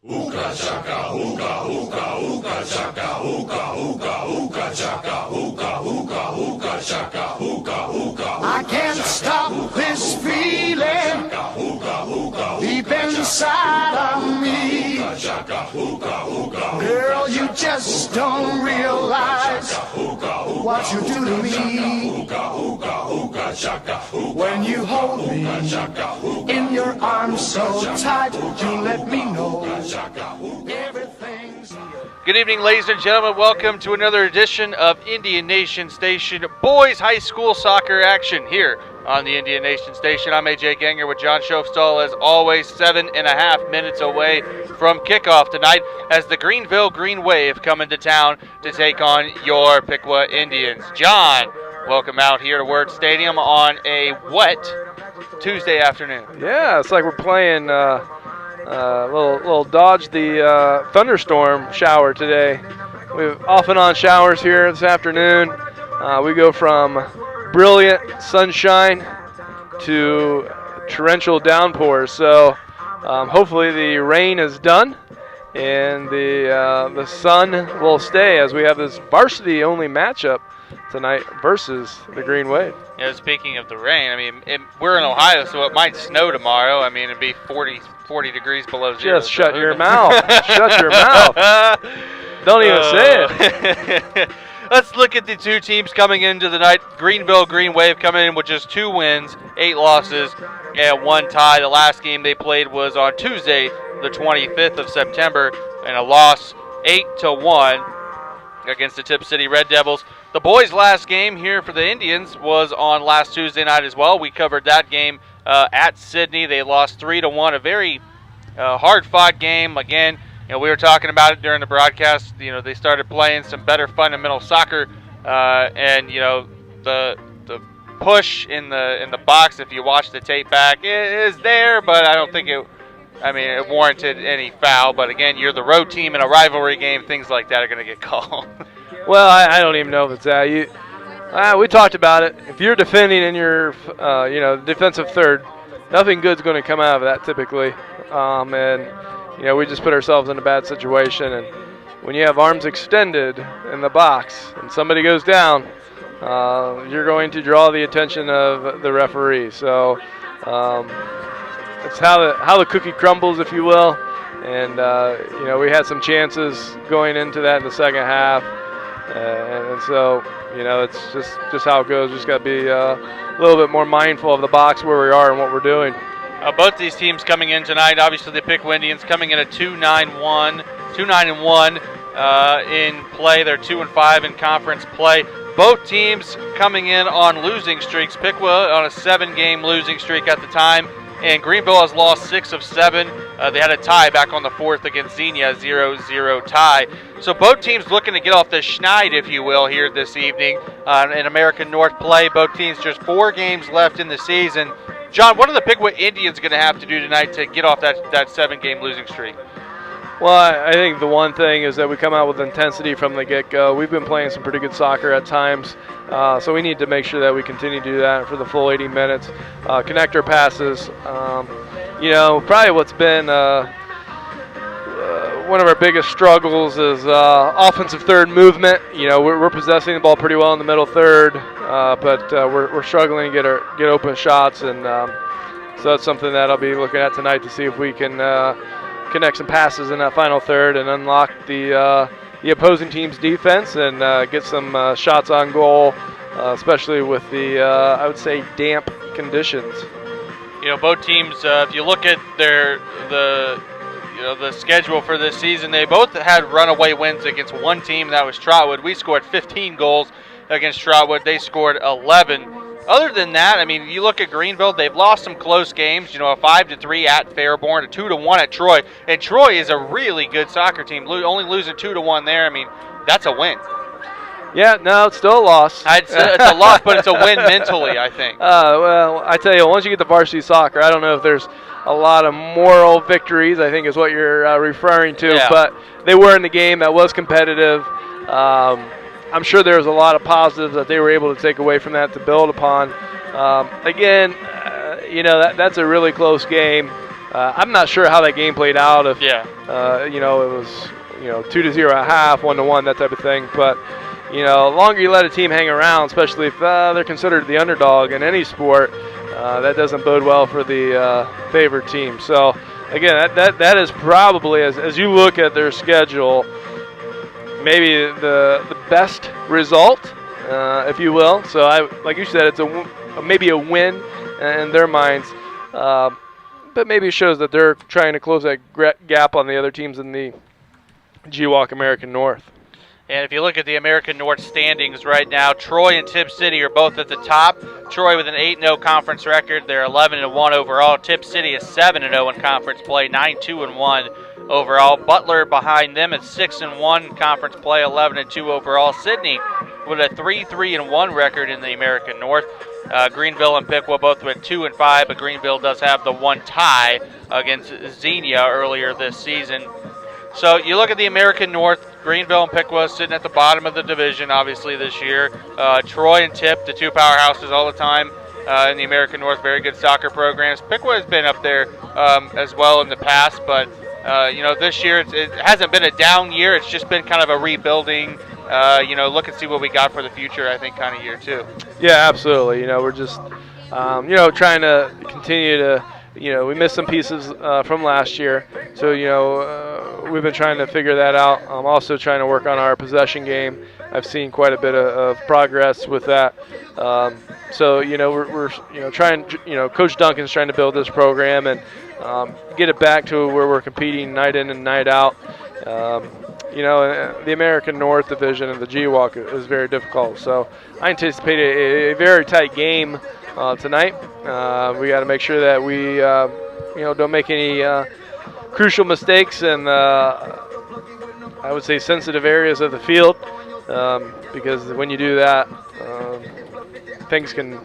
Ooka chaka, ooka, ooka, ooka chaka, ooka, ooka, ooka chaka, ooka, ooka, ooka chaka, ooka, ooka. I can't stop this feeling deep inside of me. Girl, you just don't realize what you do to me. When you hold me in your arms so tight, you let me know everything's Good evening, ladies and gentlemen. Welcome to another edition of Indian Nation Station Boys High School Soccer action here on the Indian Nation Station. I'm AJ Ganger with John Schofstall, as always, 7.5 minutes away from kickoff tonight as the Greenville Green Wave come into town to take on your Piqua Indians. John, welcome out here to Word Stadium on a wet Tuesday afternoon. Yeah, it's like we're playing little dodge the thunderstorm shower today. We have off and on showers here this afternoon. We go from brilliant sunshine to torrential downpours. So hopefully the rain is done and the sun will stay as we have this varsity only matchup tonight versus the Green Wave. You know, speaking of the rain, I mean, we're in Ohio, so it might snow tomorrow. I mean, it'd be 40 degrees below zero. Just shut your mouth. Shut your mouth. Don't even say it. Let's look at the two teams coming into the night. Greenville Green Wave coming in with just 2 wins, 8 losses, and 1 tie. The last game they played was on Tuesday, the 25th of September, and a loss 8-1 against the Tip City Red Devils. The boys' last game here for the Indians was on last Tuesday night as well. We covered that game at Sydney. They lost 3-1, a very hard-fought game. Again, you know, we were talking about it during the broadcast. You know, they started playing some better fundamental soccer, and you know, the push in the box, if you watch the tape back, is there, but I don't think it warranted any foul. But again, you're the road team in a rivalry game. Things like that are going to get called. Well, I don't even know if it's that. We talked about it. If you're defending in your, defensive third, nothing good's going to come out of that typically. And you know, we just put ourselves in a bad situation. And when you have arms extended in the box and somebody goes down, you're going to draw the attention of the referee. So it's how the cookie crumbles, if you will. And we had some chances going into that in the second half. And so, you know, it's just how it goes. Just got to be a little bit more mindful of the box, where we are and what we're doing. Both these teams coming in tonight, obviously the Piqua Indians coming in at 2-9-1 in play. They're 2-5 in conference play. Both teams coming in on losing streaks. Piqua on a 7-game losing streak at the time, and Greenville has lost 6 of 7. They had a tie back on the 4th against Xenia, 0-0 tie. So both teams looking to get off the schneid, if you will, here this evening in American North play. Both teams just 4 games left in the season. John, what are the Piqua Indians going to have to do tonight to get off that 7-game losing streak? Well, I think the one thing is that we come out with intensity from the get-go. We've been playing some pretty good soccer at times, so we need to make sure that we continue to do that for the full 80 minutes. Connect our passes. Probably what's been one of our biggest struggles is offensive third movement. You know, we're possessing the ball pretty well in the middle third, but we're struggling to get open shots, and so that's something that I'll be looking at tonight to see if we can connect some passes in that final third and unlock the opposing team's defense and get some shots on goal, especially with the I would say damp conditions. You know, both teams, if you look at the schedule for this season, they both had runaway wins against one team, that was Trotwood. We scored 15 goals against Trotwood. They scored 11. Other than that, I mean, you look at Greenville, they've lost some close games, you know, a 5-3 at Fairborn, a 2-1 at Troy. And Troy is a really good soccer team, only losing 2-1 there. I mean, that's a win. Yeah, no, it's still a loss. It's a loss, but it's a win mentally, I think. Well, I tell you, once you get to varsity soccer, I don't know if there's a lot of moral victories, I think is what you're referring to. Yeah. But they were in the game. That was competitive. I'm sure there was a lot of positives that they were able to take away from that to build upon. Again, that's a really close game. I'm not sure how that game played out. If Yeah. you know, it was 2-0 at half, 1-1, that type of thing. But the longer you let a team hang around, especially if they're considered the underdog in any sport, that doesn't bode well for the favored team. So again, that is probably, as you look at their schedule, maybe the best result, if you will. So like you said, it's maybe a win in their minds. But maybe it shows that they're trying to close that gap on the other teams in the GWAC American North. And if you look at the American North standings right now, Troy and Tip City are both at the top. Troy with an 8-0 conference record. They're 11-1 overall. Tip City is 7-0 in conference play, 9-2-1 overall. Butler behind them at 6-1 conference play, 11-2 overall. Sydney with a 3-3-1 record in the American North. Greenville and Piqua both with 2-5, but Greenville does have the one tie against Xenia earlier this season. So you look at the American North, Greenville and Piqua sitting at the bottom of the division, obviously, this year. Troy and Tip, the two powerhouses all the time in the American North, very good soccer programs. Piqua has been up there as well in the past, but this year it hasn't been a down year. It's just been kind of a rebuilding, look and see what we got for the future, I think, kind of year too. Yeah, absolutely. We're just, trying to continue to, we missed some pieces from last year. So, we've been trying to figure that out. I'm also trying to work on our possession game. I've seen quite a bit of progress with that. So, we're trying, Coach Duncan's trying to build this program and get it back to where we're competing night in and night out. The American North Division of the GWAC is very difficult. So I anticipate a very tight game tonight. We got to make sure that we, don't make any crucial mistakes in, I would say, sensitive areas of the field, because when you do that, things can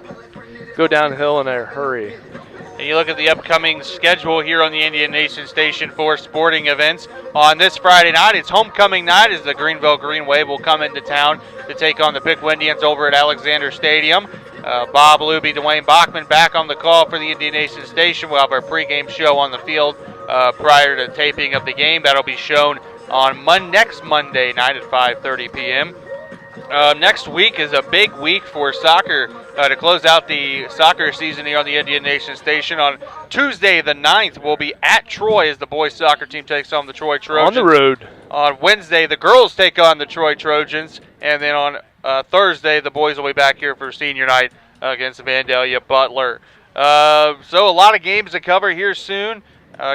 go downhill in a hurry. And you look at the upcoming schedule here on the Indian Nation Station for sporting events. On this Friday night, it's homecoming night as the Greenville Green Wave will come into town to take on the Piqua Indians over at Alexander Stadium. Bob Luby, Dwayne Bachman back on the call for the Indian Nation Station. We'll have our pregame show on the field prior to taping of the game. That'll be shown on next Monday night at 5:30 p.m. Next week is a big week for soccer to close out the soccer season here on the Indian Nation Station. On Tuesday the 9th, we'll be at Troy as the boys soccer team takes on the Troy Trojans. On the road. On Wednesday, the girls take on the Troy Trojans. And then on Thursday, the boys will be back here for senior night against Vandalia Butler. So a lot of games to cover here soon.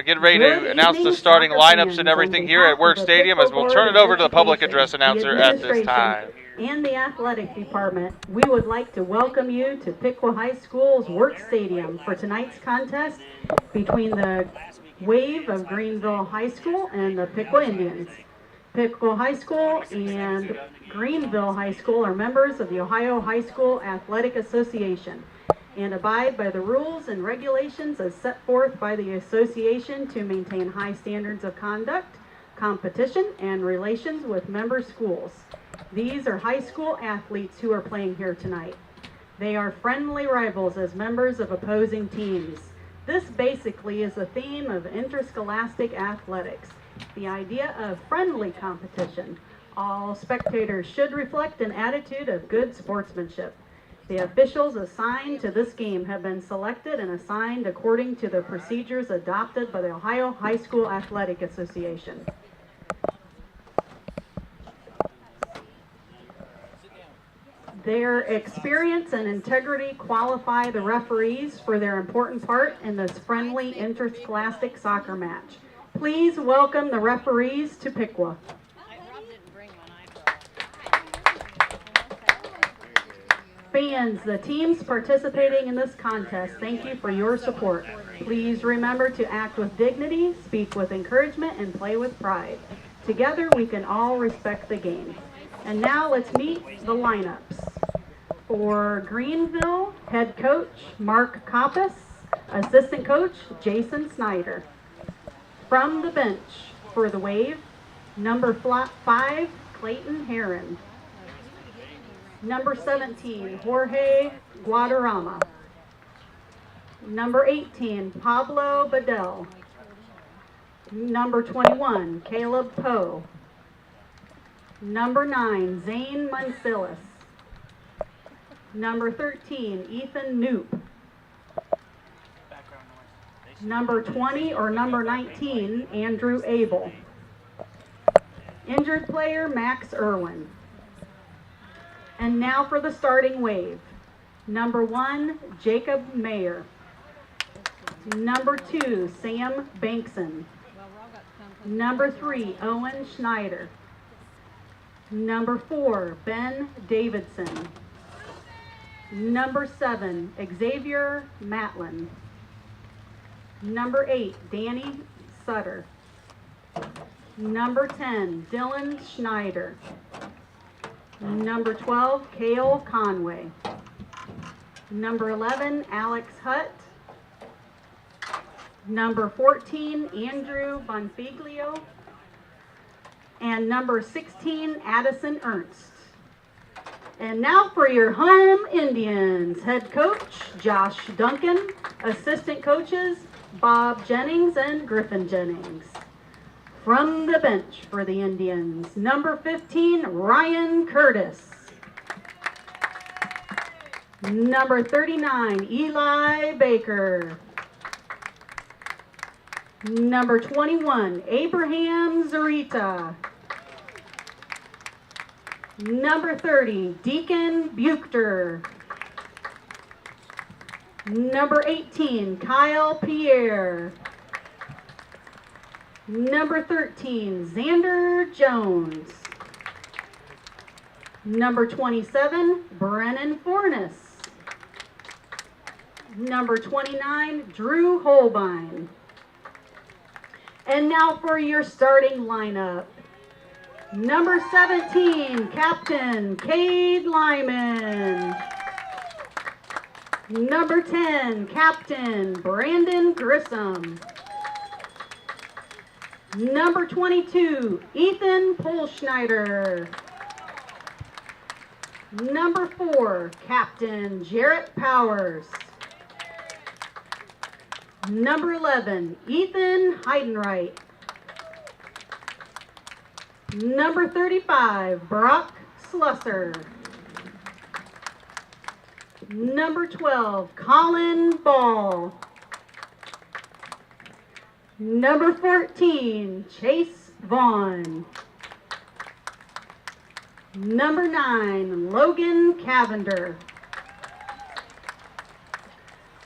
Get ready to announce the starting lineups and everything here at Work Stadium as we'll turn it over to the public address announcer at this time. And the athletic department, we would like to welcome you to Piqua High School's Work Stadium for tonight's contest between the Wave of Greenville High School and the Piqua Indians. Piqua High School and Greenville High School are members of the Ohio High School Athletic Association and abide by the rules and regulations as set forth by the association to maintain high standards of conduct, competition, and relations with member schools. These are high school athletes who are playing here tonight. They are friendly rivals as members of opposing teams. This basically is the theme of interscholastic athletics, the idea of friendly competition. All spectators should reflect an attitude of good sportsmanship. The officials assigned to this game have been selected and assigned according to the procedures adopted by the Ohio High School Athletic Association. Their experience and integrity qualify the referees for their important part in this friendly interscholastic soccer match. Please welcome the referees to Piqua. Fans, the teams participating in this contest, thank you for your support. Please remember to act with dignity, speak with encouragement, and play with pride. Together, we can all respect the game. And now let's meet the lineups. For Greenville, head coach Mark Koppas, assistant coach Jason Snyder. From the bench for the Wave, number 5, Clayton Heron. Number 17, Jorge Guadarrama. Number 18, Pablo Bedell. Number 21, Caleb Poe. Number 9, Zane Munsilis. Number 13, Ethan Knoop. Number 20 or number 19, Andrew Abel. Injured player, Max Irwin. And now for the starting wave. Number 1, Jacob Mayer. Number 2, Sam Bankson. Number 3, Owen Schneider. Number 4, Ben Davidson. Number 7, Xavier Matlin. Number 8, Danny Sutter. Number 10, Dylan Schneider. Number 12, Cale Conway. Number 11, Alex Hutt. Number 14, Andrew Bonfiglio. And number 16, Addison Ernst. And now for your home Indians. Head coach, Josh Duncan. Assistant coaches, Bob Jennings and Griffin Jennings. From the bench for the Indians, number 15, Ryan Curtis. Number 39, Eli Baker. Number 21, Abraham Zarita. Number 30, Deacon Buchter. Number 18, Kyle Pierre. Number 13, Xander Jones. Number 27, Brennan Fornes. Number 29, Drew Holbein. And now for your starting lineup. Number 17, Captain Cade Lyman. Number 10, Captain Brandon Grissom. Number 22, Ethan Polschneider. Number 4, Captain Jarrett Powers. Number 11, Ethan Heidenreich. Number 35, Brock Slusser. Number 12, Colin Ball. Number 14, Chase Vaughn. Number 9, Logan Cavender.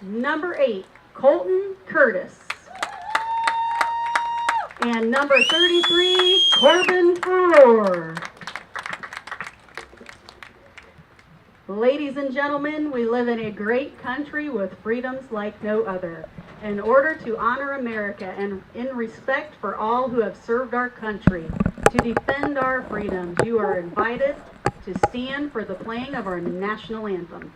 Number 8, Colton Curtis. And number 33, Corbin Farrar. Ladies and gentlemen, we live in a great country with freedoms like no other. In order to honor America and in respect for all who have served our country, to defend our freedoms, you are invited to stand for the playing of our national anthem.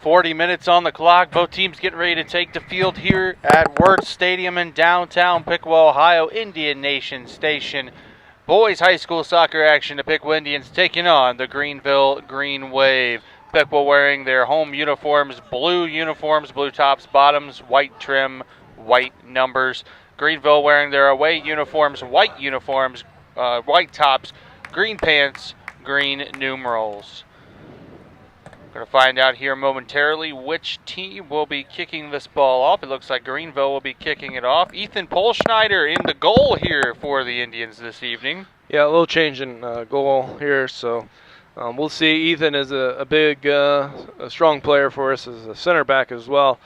40 minutes on the clock. Both teams getting ready to take the field here at Wirtz Stadium in downtown Piqua, Ohio. Indian Nation Station. Boys high school soccer action. The Piqua Indians taking on the Greenville Green Wave. Piqua wearing their home uniforms, blue tops, bottoms, white trim, white numbers. Greenville wearing their away uniforms, white tops, green pants, green numerals. Going to find out here momentarily which team will be kicking this ball off. It looks like Greenville will be kicking it off. Ethan Polschneider in the goal here for the Indians this evening. Yeah, a little change in goal here, so we'll see. Ethan is a big, a strong player for us as a center back as well.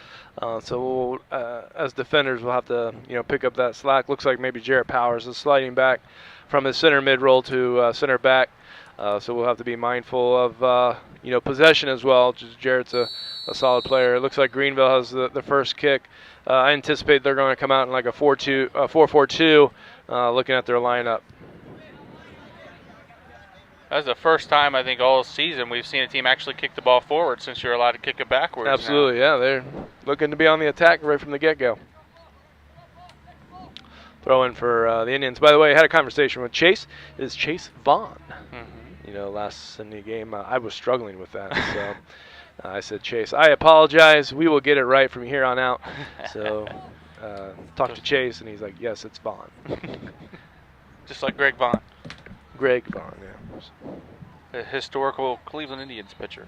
So we'll, as defenders, we'll have to pick up that slack. Looks like maybe Jarrett Powers is sliding back from his center mid role to center back. So we'll have to be mindful of possession as well. Just Jarrett's a solid player. It looks like Greenville has the first kick. I anticipate they're going to come out in like a 4-4-2, looking at their lineup. That's the first time I think all season we've seen a team actually kick the ball forward since you're allowed to kick it backwards. Absolutely, now. Yeah. They're looking to be on the attack right from the get-go. Throw in for the Indians. By the way, I had a conversation with Chase. It is Chase Vaughn. Last Sunday game, I was struggling with that. So I said, Chase, I apologize. We will get it right from here on out. So talk to Chase, and he's like, yes, it's Vaughn. Just like Greg Vaughn. Greg Vaughn, yeah. A historical Cleveland Indians pitcher.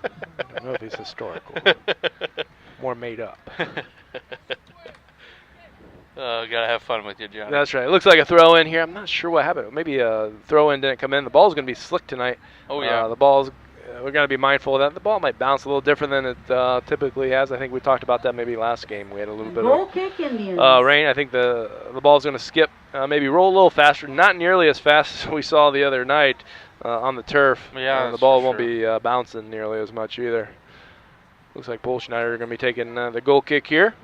I don't know if he's historical. More made up. Gotta have fun with you, John. That's right. It looks like a throw in here. I'm not sure what happened. Maybe a throw in didn't come in. The ball's going to be slick tonight. Oh, yeah. The ball's, we're going to be mindful of that. The ball might bounce a little different than it typically has. I think we talked about that maybe last game. We had a little bit Goal of kick Indians. rain. I think the ball's going to skip, maybe roll a little faster. Not nearly as fast as we saw the other night on the turf. Yeah, the ball won't be bouncing nearly as much either. Looks like Polschneider are going to be taking the goal kick here.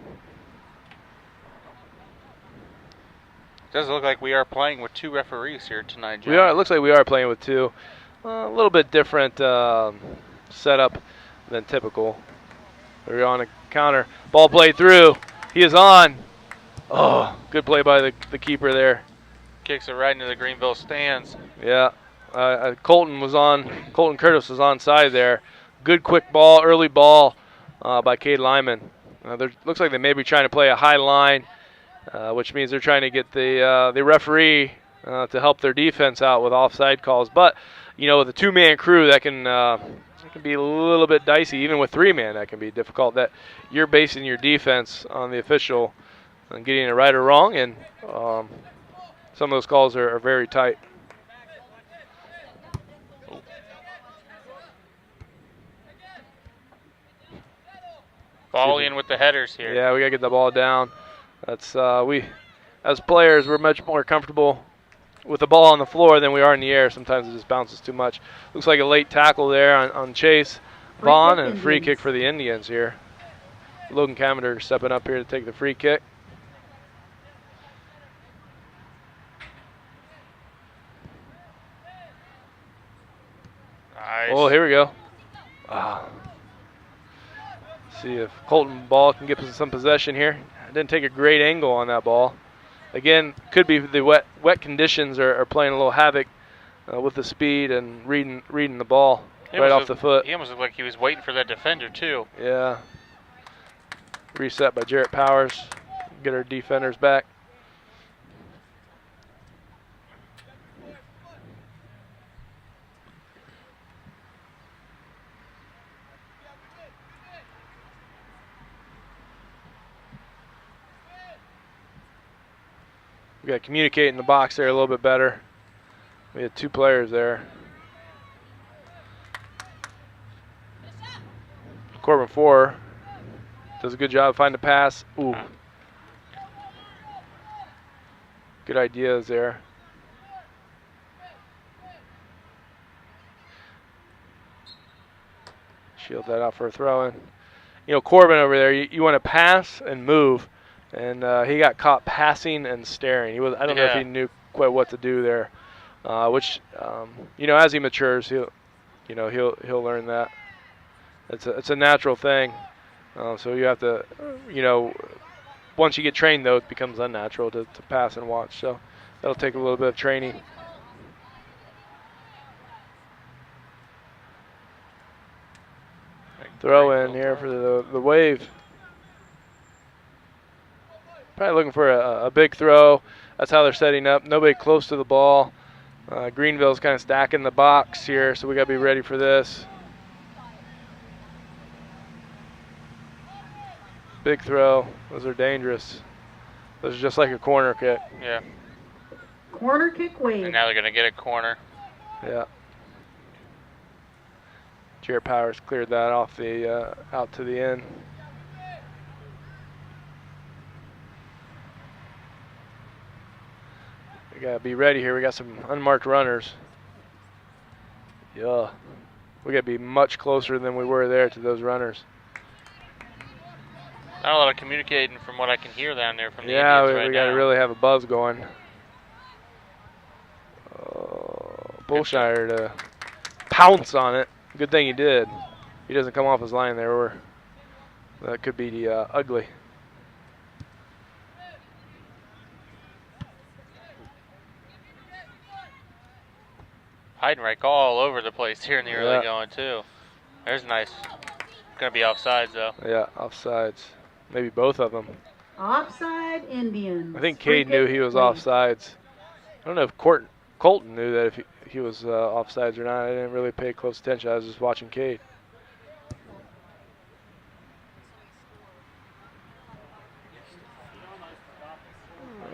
Does look like we are playing with two referees here tonight, John. We are. It looks like we are playing with two. A little bit different setup than typical. We're on a counter. Ball played through. He is on. Oh, good play by the keeper there. Kicks it right into the Greenville stands. Yeah. Colton Curtis was onside there. Good quick ball, early ball by Cade Lyman. Looks like they may be trying to play a high line. Which means they're trying to get the referee to help their defense out with offside calls. But, with a two-man crew, that can be a little bit dicey. Even with three-man, that can be difficult. That you're basing your defense on the official and getting it right or wrong, and some of those calls are very tight. Ball in with the headers here. Yeah, we got to get the ball down. That's we, as players, we're much more comfortable with the ball on the floor than we are in the air. Sometimes it just bounces too much. Looks like a late tackle there on Chase Vaughn, and a free kick for the Indians here. Logan Camander stepping up here to take the free kick. Nice. Oh, here we go. See if Colton Ball can get some possession here. Didn't take a great angle on that ball. Again, could be the wet conditions are playing a little havoc with the speed and reading the ball right off the foot. He almost looked like he was waiting for that defender too. Yeah. Reset by Jarrett Powers. Get our defenders back. We got to communicate in the box there a little bit better. We had two players there. Corbin Four does a good job of finding the pass. Ooh. Good ideas there. Shield that out for a throw in. Corbin over there, you want to pass and move. And he got caught passing and staring. I don't know if he knew quite what to do there. Which, as he matures, he'll learn that. It's a natural thing. So you have to, once you get trained, though, it becomes unnatural to pass and watch. So that'll take a little bit of training. Throw in here for the Wave. Probably looking for a big throw. That's how they're setting up. Nobody close to the ball. Greenville's kind of stacking the box here, so we got to be ready for this. Big throw. Those are dangerous. Those are just like a corner kick. Yeah. Corner kick Wave. And now they're going to get a corner. Yeah. Jared Powers cleared that off the out to the end. We gotta be ready here. We got some unmarked runners. Yeah. We gotta be much closer than we were there to those runners. Not a lot of communicating from what I can hear down there from the Yeah, Indians right we gotta now. really have a buzz going. Bullshire to pounce on it. Good thing he did. He doesn't come off his line there, or that could be ugly. Heidenreich all over the place here in the early Yeah. going too. There's nice. Gonna be offsides though. Yeah, offsides. Maybe both of them. Offside Indians. I think Free Cade knew kick he was Wave. offsides. I don't know if Colton knew that if he was offsides or not. I didn't really pay close attention. I was just watching Cade.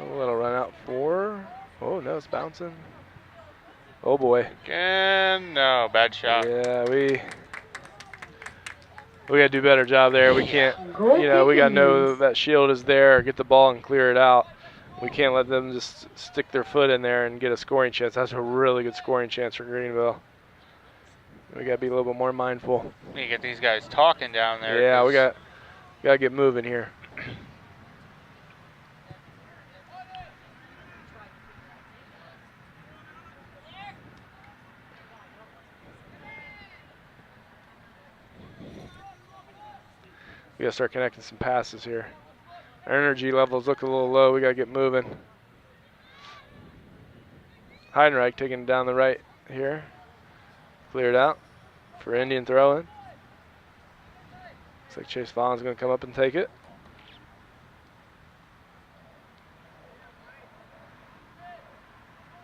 A little run out for. Oh, no, it's bouncing. Oh, boy. Again, no, bad shot. Yeah, we got to do a better job there. We can't, Goal we got to kick know Indians. that shield is there, get the ball and clear it out. We can't let them just stick their foot in there and get a scoring chance. That's a really good scoring chance for Greenville. We got to be a little bit more mindful. You get these guys talking down there. Yeah, 'cause we got to get moving here. We got to start connecting some passes here. Our energy levels look a little low. We got to get moving. Heidenreich taking it down the right here. Cleared out for Indian throw-in. Looks like Chase Vaughn's going to come up and take it.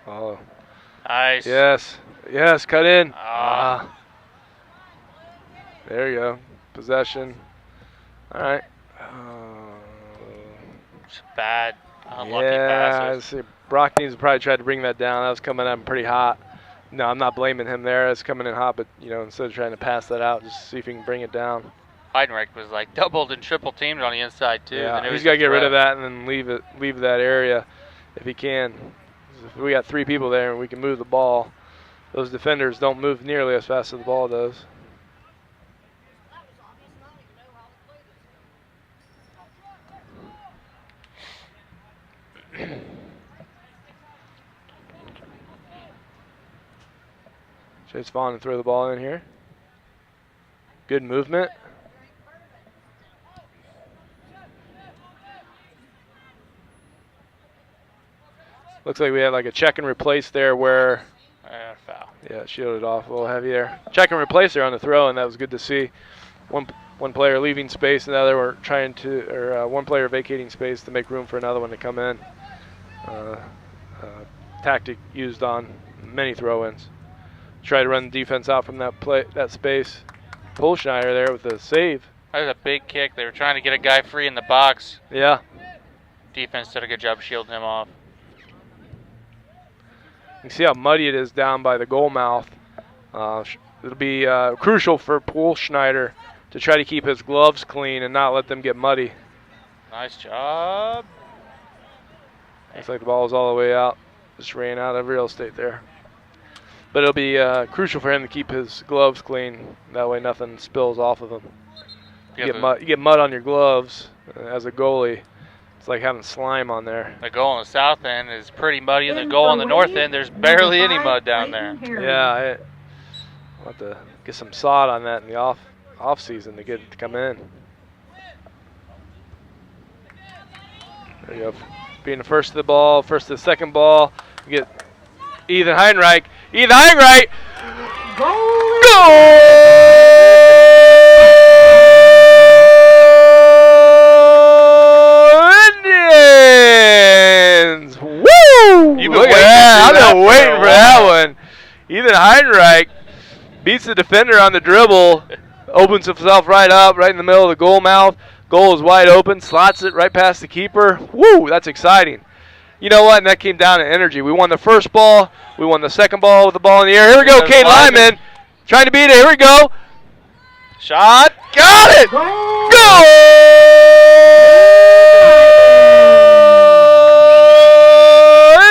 Oh, Nice. yes. Yes, cut in. Ah. There you go. Possession. All right. It's bad. Unlucky Yeah, I passes. see. Brock needs to probably try to bring that down. That was coming in pretty hot. No, I'm not blaming him there. It's coming in hot, but instead of trying to pass that out, just see if he can bring it down. Heidenreich was like doubled and triple teamed on the inside too. Yeah, They knew he he's was got to a get rid of threat. that and then leave that area if he can. If we got 3 people there and we can move the ball, those defenders don't move nearly as fast as the ball does. Chase Vaughn to throw the ball in here. Good movement. Looks like we had like a check and replace there where, Foul. yeah, it shielded off a little heavy there. Check and replace there on the throw, and that was good to see. One player leaving space, and the other were trying to, or one player vacating space to make room for another one to come in. Tactic used on many throw-ins. Try to run the defense out from that space. Bullshire there with the save. That was a big kick. They were trying to get a guy free in the box. Yeah. Defense did a good job shielding him off. You see how muddy it is down by the goal mouth. It'll be crucial for Poolschneider to try to keep his gloves clean and not let them get muddy. Nice job. Looks like the ball is all the way out. Just ran out of real estate there. But it'll be crucial for him to keep his gloves clean. That way nothing spills off of them. You get mud on your gloves as a goalie. It's like having slime on there. The goal on the south end is pretty muddy, and the In goal on for the north Wave, end, there's number barely any 5, mud down there. Clayton Harris. Yeah, I'll have to get some sod on that in the off off season to get it to come in. There you go. Being the first to the ball, first to the second ball. We get Ethan Heinreich. Ethan Heinreich. Goal! Indians! Woo! Look at that. I've been waiting for that one. Ethan Heinreich beats the defender on the dribble, opens himself right up, right in the middle of the goal mouth. Goal is wide open, slots it right past the keeper. Woo, that's exciting. You know what? And that came down to energy. We won the first ball. We won the second ball with the ball in the air. Here we go, Kate Lyman. Trying to beat it. Here we go. Shot. Got it. Go!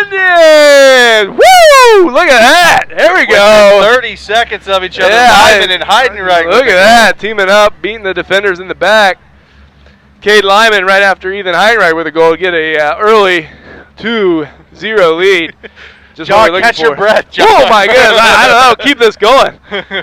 Indians! Woo! Look at that. There we go. 30 seconds of each other. Yeah, Lyman and Heidenreich. Look at that. Teaming up, beating the defenders in the back. Cade Lyman right after Ethan Heinreich with a goal to get a early 2-0 lead. Just John, catch your breath, John. Oh, my goodness. I don't know. Keep this going.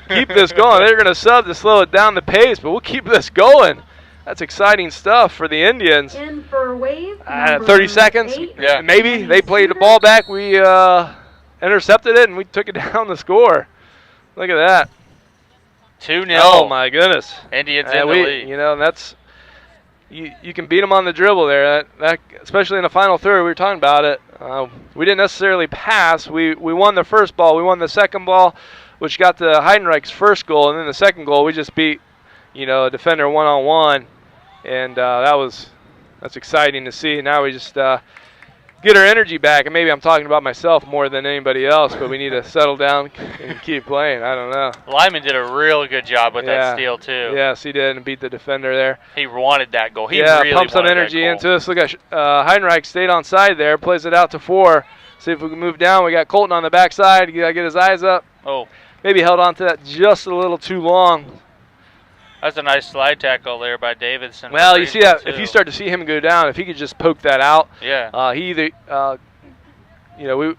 Keep this going. They're going to sub to slow it down the pace, but we'll keep this going. That's exciting stuff for the Indians. In for Wave. 30 seconds. Yeah. Maybe they played the ball back. We intercepted it, and we took it down the score. Look at that. 2-0. Oh, my goodness. Indians in the lead. You know, that's you can beat them on the dribble there. That especially in the final third, we were talking about it. We didn't necessarily pass. We won the first ball. We won the second ball, which got to Heidenreich's first goal, and then the second goal we just beat, a defender one-on-one, and that's exciting to see. Now we just get our energy back, and maybe I'm talking about myself more than anybody else, but we need to settle down and keep playing. I don't know. Lyman did a real good job with that steal, too. Yes, he did, and beat the defender there. He wanted that goal. He really pumped some energy into us. Look at Heinreich stayed on side there, plays it out to 4. See if we can move down. We got Colton on the backside. You got to get his eyes up. Oh. Maybe held on to that just a little too long. That's a nice slide tackle there by Davidson. Well, you see that if you start to see him go down, if he could just poke that out, he either,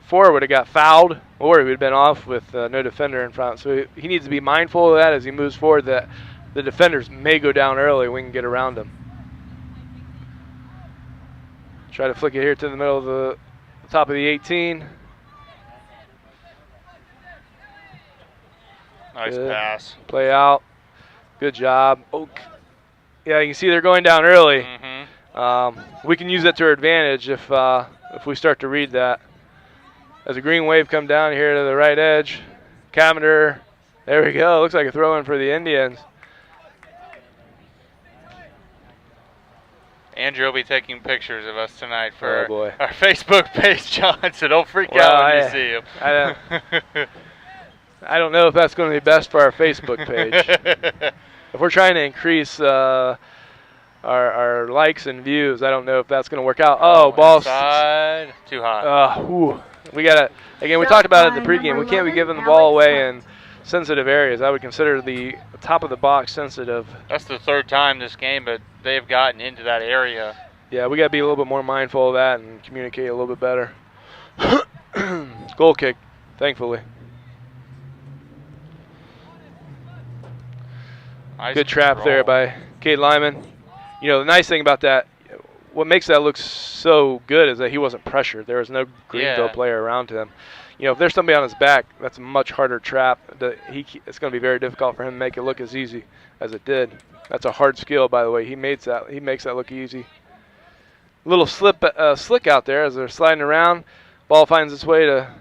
Ford would have got fouled or he would have been off with no defender in front. So he needs to be mindful of that as he moves forward. That the defenders may go down early. We can get around them. Try to flick it here to the middle of the top of the 18. Nice pass. Play out. Good job. Oh, yeah, you can see they're going down early. We can use that to our advantage if we start to read that. As a green wave come down here to the right edge, Cavender, there we go. Looks like a throw-in for the Indians. Andrew will be taking pictures of us tonight for boy. Our Facebook page, John, so don't freak out when you see him. I don't know if that's going to be best for our Facebook page. If we're trying to increase our likes and views, I don't know if that's going to work out. Oh, ball side, too hot. We got to, again, we talked about it in the pregame. We can't be giving the ball away in sensitive areas. I would consider the top of the box sensitive. That's the third time this game, but they've gotten into that area. Yeah, we got to be a little bit more mindful of that and communicate a little bit better. Goal kick, thankfully. Nice Good trap there by Cade Lyman. The nice thing about that, what makes that look so good is that he wasn't pressured. There was no Greenville player around him. If there's somebody on his back, that's a much harder trap. It's going to be very difficult for him to make it look as easy as it did. That's a hard skill, by the way. He makes that look easy. Little slick out there as they're sliding around. Ball finds its way to.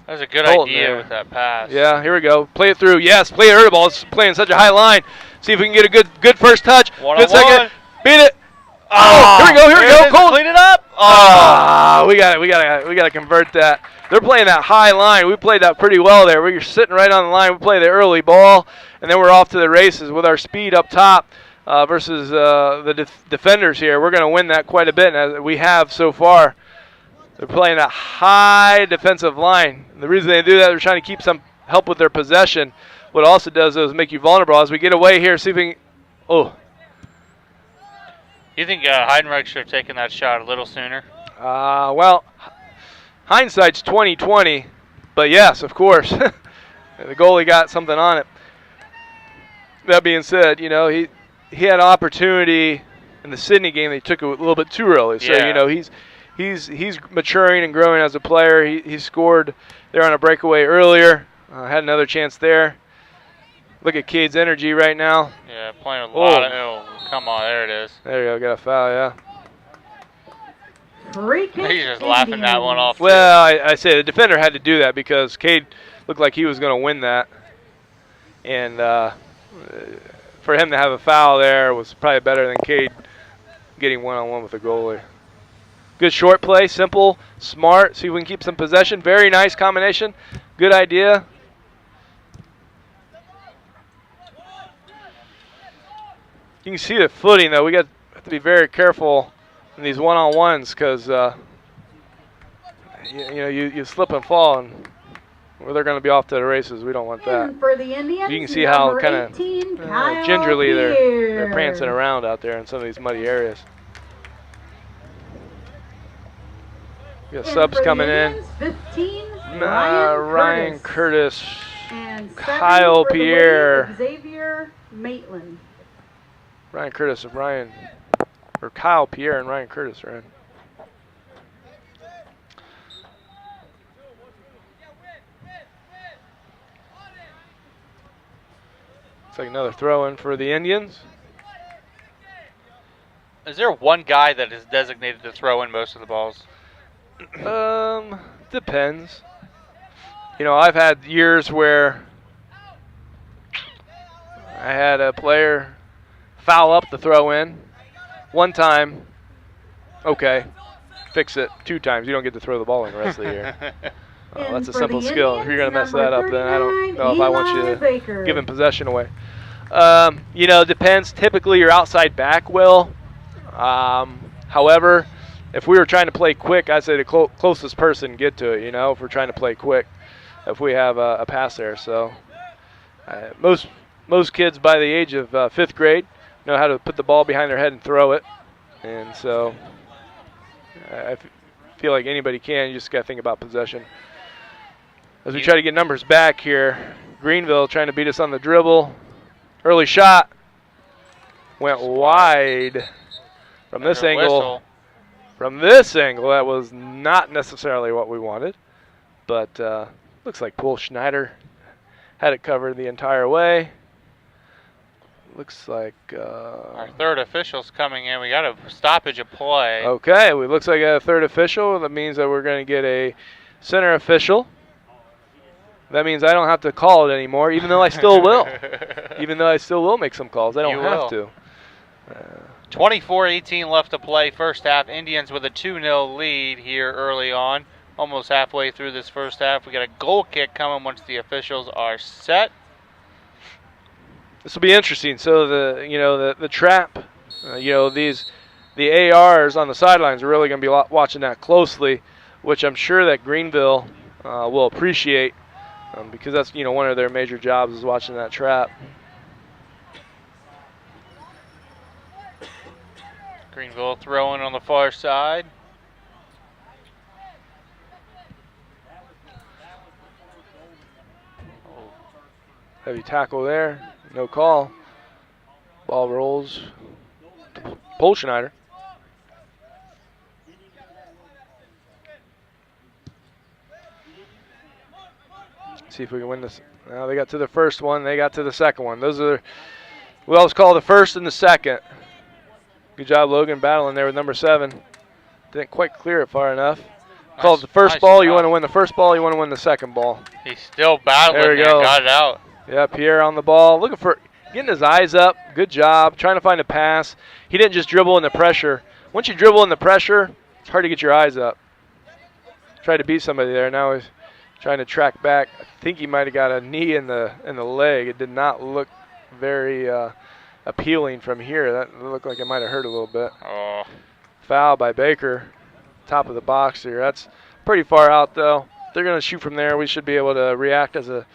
That was a good idea with that pass. Yeah, here we go. Play it through. Yes, play it early ball. It's playing such a high line. See if we can get a good first touch. Good second. Beat it. Oh, here we go. Colton. Clean it up. We got to convert that. They're playing that high line. We played that pretty well there. We're sitting right on the line. We play the early ball, and then we're off to the races with our speed up top versus the defenders here. We're going to win that quite a bit, as we have so far. They're playing a high defensive line. And the reason they do that, they're trying to keep some help with their possession. What it also does is make you vulnerable. As we get away here, see if we can, You think Heidenreich should have taken that shot a little sooner? Well, hindsight's 20/20, but yes, of course. The goalie got something on it. that being said, he had an opportunity in the Sydney game. They took it a little bit too early. So he's maturing and growing as a player. He scored there on a breakaway earlier. Had another chance there. Look at Cade's energy right now. Yeah, playing with a lot of. Oh, come on, there it is. There you go, got a foul. Yeah. Free kick. He's just laughing that one off. Well, I say the defender had to do that because Cade looked like he was going to win that, and for him to have a foul there was probably better than Cade getting one-on-one with the goalie. Good short play, simple, smart. See if we can keep some possession. Very nice combination. Good idea. You can see the footing though. We have to be very careful in these one-on-ones because you slip and fall, and they're going to be off to the races. We don't want that. And for the Indians, you can see how kind of Kyle gingerly they're Pierce. prancing around out there in some of these muddy areas. We got And subs for the coming in. Indians, 15, Ryan Curtis, and 7 Kyle for the Pierre. Wave, Xavier Maitland. Ryan Curtis and Kyle Pierre and Ryan Curtis are in. Looks like another throw in for the Indians. Is there one guy that is designated to throw in most of the balls? Depends. I've had years where I had a player foul up the throw in. One time, okay, fix it. 2 times, you don't get to throw the ball in the rest of the year. That's a simple skill. If you're going to mess that up, then I don't know if I want you to give him possession away. Depends. Typically, your outside back will. However, if we were trying to play quick, I'd say the closest person get to it, if we're trying to play quick, if we have a pass there. So most kids by the age of 5th grade know how to put the ball behind their head and throw it. And so I feel like anybody can. You just got to think about possession. As we try to get numbers back here, Greenville trying to beat us on the dribble. Early shot went wide from this angle. Whistle. From this angle, that was not necessarily what we wanted. But looks like Pool Schneider had it covered the entire way. Looks like our third official's coming in. We got a stoppage of play. Okay, it looks like a third official. That means that we're going to get a center official. That means I don't have to call it anymore, even though I still will. Even though I still will make some calls. I don't have to. 24-18 left to play first half. Indians with a 2-0 lead here early on. Almost halfway through this first half. We got a goal kick coming once the officials are set. This will be interesting. So the trap, the ARs on the sidelines are really going to be watching that closely, which I'm sure that Greenville will appreciate because that's one of their major jobs is watching that trap. Greenville throwing on the far side. Heavy tackle there. No call. Ball rolls to Paul Schneider. See if we can win this. Now they got to the first one. They got to the second one. Those are, we always call the first and the second. Good job, Logan, battling there with number 7. Didn't quite clear it far enough. Called the first ball. You want to win the first ball. You want to win the second ball. He's still battling. There we go. Got it out. Yeah, Pierre on the ball. Looking for, getting his eyes up. Good job. Trying to find a pass. He didn't just dribble in the pressure. Once you dribble in the pressure, it's hard to get your eyes up. Tried to beat somebody there. Now he's trying to track back. I think he might have got a knee in the leg. It did not look very appealing from here. That looked like it might have hurt a little bit. Oh. Foul by Baker. Top of the box here. That's pretty far out, though. They're going to shoot from there. We should be able to react as a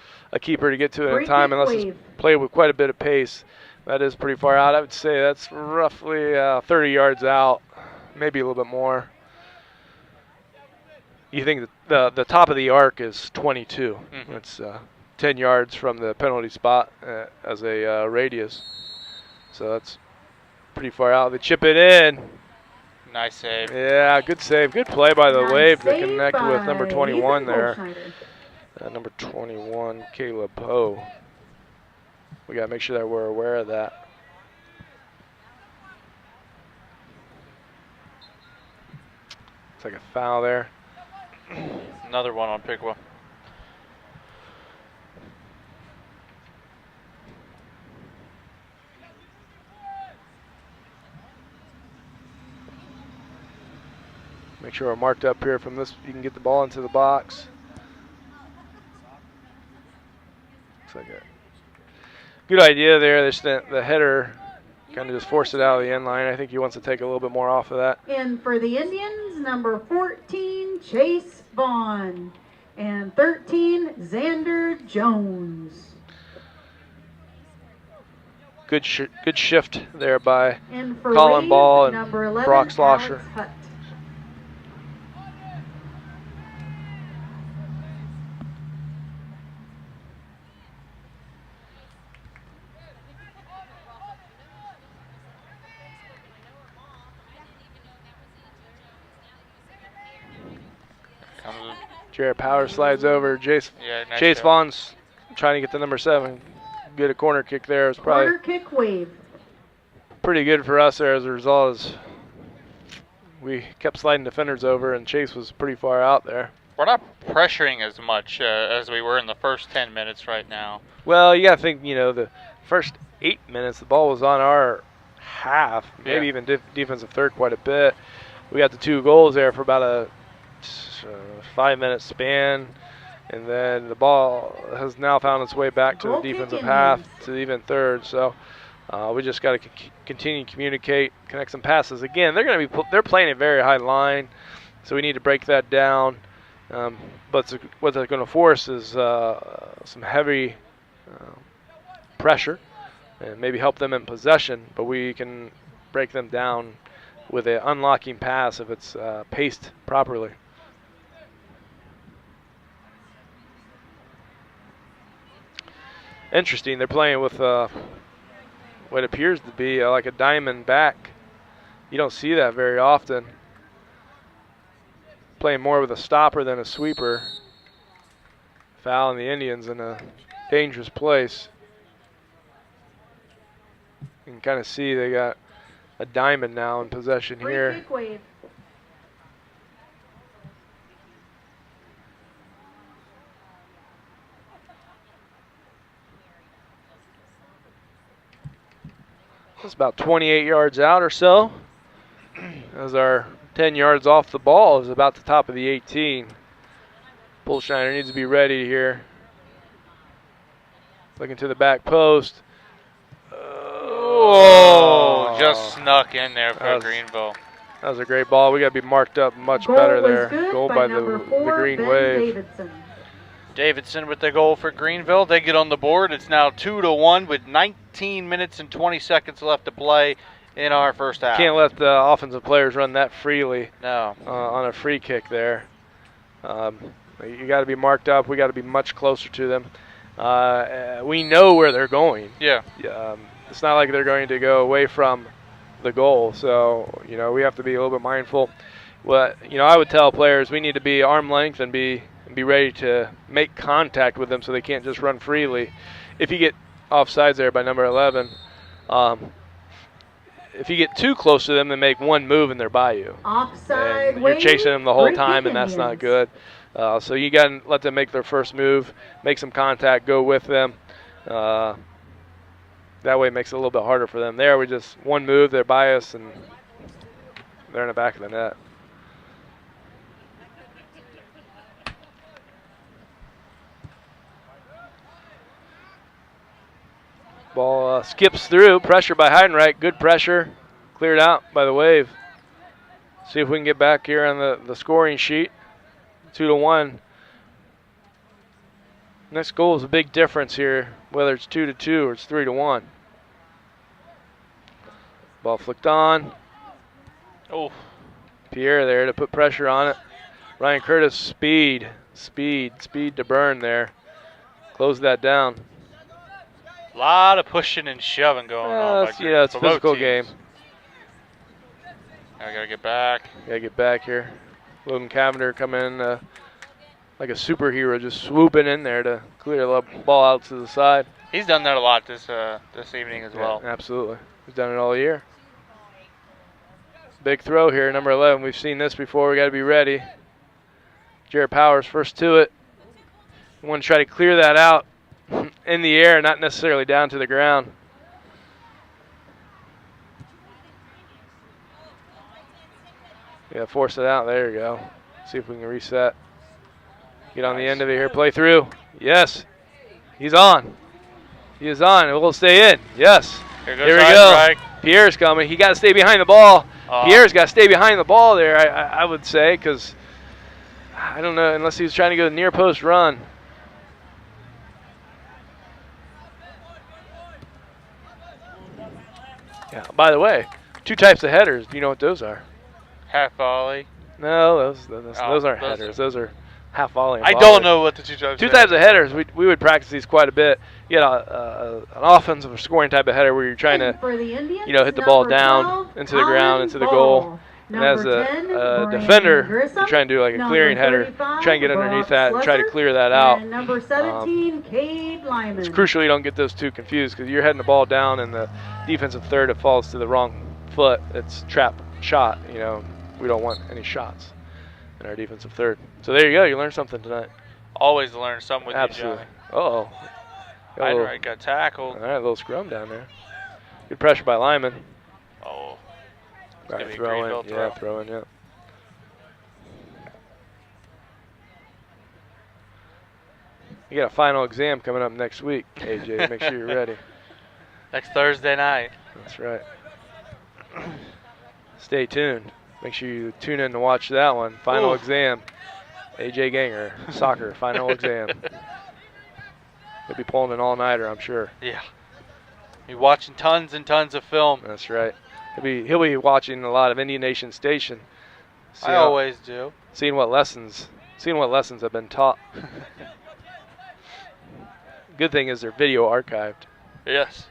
keeper to get to it in time unless it's played with quite a bit of pace. That is pretty far out. I would say that's roughly 30 yards out, maybe a little bit more. You think that the top of the arc is 22. Mm-hmm. It's 10 yards from the penalty spot as a radius. So that's pretty far out. They chip it in. Nice save. Yeah, good save. Good play by the Nice Wave to save connect with number by 21 Ethan there. Goldschneider. Number 21, Caleb Poe. We got to make sure that we're aware of that. It's like a foul there. Another one on Piqua. Make sure we're marked up here from this. You can get the ball into the box. Looks like a good idea there. The header kind of just forced it out of the end line. I think he wants to take a little bit more off of that. And for the Indians, number 14, Chase Vaughn. And 13, Xander Jones. Good shift there by And for Colin Wave, Ball and number 11, Brock Slosher. Alex Hutt. Jared Power slides over. Nice Chase job. Vaughn's trying to get to number 7. Get a corner kick there. It's probably Corner kick Wave. pretty good for us there as a result. As we kept sliding defenders over, and Chase was pretty far out there. We're not pressuring as much as we were in the first 10 minutes right now. Well, you got to think, the first 8 minutes, the ball was on our half, maybe even defensive third quite a bit. We got the 2 goals there for about a 5-minute span, and then the ball has now found its way back to the defensive half, to even third. So we just got to continue to communicate, connect some passes. Again, they're playing a very high line, so we need to break that down. But what they're going to force is some heavy pressure and maybe help them in possession, but we can break them down with an unlocking pass if it's paced properly. Interesting, they're playing with what appears to be like a diamond back. You don't see that very often. Playing more with a stopper than a sweeper. Fouling the Indians in a dangerous place. You can kind of see they got a diamond now in possession Free here. kick Wave. It's about 28 yards out or so. As our 10 yards off the ball is about the top of the 18. Bullshiner needs to be ready here. Looking to the back post. Oh, just snuck in there for Greenville. That was a great ball. We got to be marked up much Goal better was there. good Goal by by the number 4, Green Ben Wave. Davidson. Davidson with the goal for Greenville. They get on the board. It's now 2-1 with 19 minutes and 20 seconds left to play in our first half. Can't let the offensive players run that freely. No. On a free kick there. You got to be marked up. We got to be much closer to them. We know where they're going. Yeah. It's not like they're going to go away from the goal. So, we have to be a little bit mindful. I would tell players we need to be arm length and be ready to make contact with them so they can't just run freely. If you get offsides there by number 11, if you get too close to them, they make one move and they're by you. Offside And you're chasing them the whole Free time, kick and that's not Indians. good. So you got to let them make their first move, make some contact, go with them. That way it makes it a little bit harder for them. There, we just one move, they're by us, and they're in the back of the net. Ball skips through. Pressure by Heidenreich. Good pressure. Cleared out by the Wave. See if we can get back here on the scoring sheet. 2-1. Next goal is a big difference here, whether it's 2-2 or it's 3-1. Ball flicked on. Oh. Pierre there to put pressure on it. Ryan Curtis, speed to burn there. close that down. A lot of pushing and shoving going on. Yeah, it's a for both physical teams. game. I gotta get back. Gotta get back here. Logan Cavender coming in like a superhero, just swooping in there to clear the ball out to the side. He's done that a lot this evening as well. Absolutely. He's done it all year. Big throw here, number 11. We've seen this before. We got to be ready. Jared Powers first to it. We want to try to clear that out in the air, not necessarily down to the ground. Yeah, force it out. There you go. See if we can reset. Get on the end of it here. Play through. Yes. He's on. He is on. It will stay in. Yes. Here goes Here we go. strike. Pierre's coming. He got to stay behind the ball. Pierre's got to stay behind the ball there, I would say, because I don't know, unless he was trying to go near post run. Yeah. By the way, 2 types of headers. Do you know what those are? Half volley. No, those aren't those headers. Those are half volley. And I volley. don't know what the 2 types. Two types of headers. We would practice these quite a bit. You get an offensive or scoring type of header where you're trying to, hit the ball down into the ground, into the goal. And as a defender, you're trying to do like a clearing header, try and get underneath that and try to clear that out. And number 17, Cade Lyman. It's crucial you don't get those two confused because you're heading the ball down and the defensive third, it falls to the wrong foot. It's trap shot. We don't want any shots in our defensive third. So there you go. You learned something tonight. Always learn something with Absolutely. you, Johnny. Heidenreich got tackled. All right, a little scrum down there. Good pressure by Lyman. Oh. Right, throw in. Yeah, throw in, yeah. You got a final exam coming up next week, AJ. Make sure you're ready. Next Thursday night. That's right. Stay tuned. Make sure you tune in to watch that one. Final exam. AJ Ganger, soccer, final exam. He'll be pulling an all-nighter, I'm sure. Yeah. Be watching tons and tons of film. That's right. He'll be watching a lot of Indian Nation Station. I always do. Seeing what lessons have been taught. Good thing is they're video archived. Yes.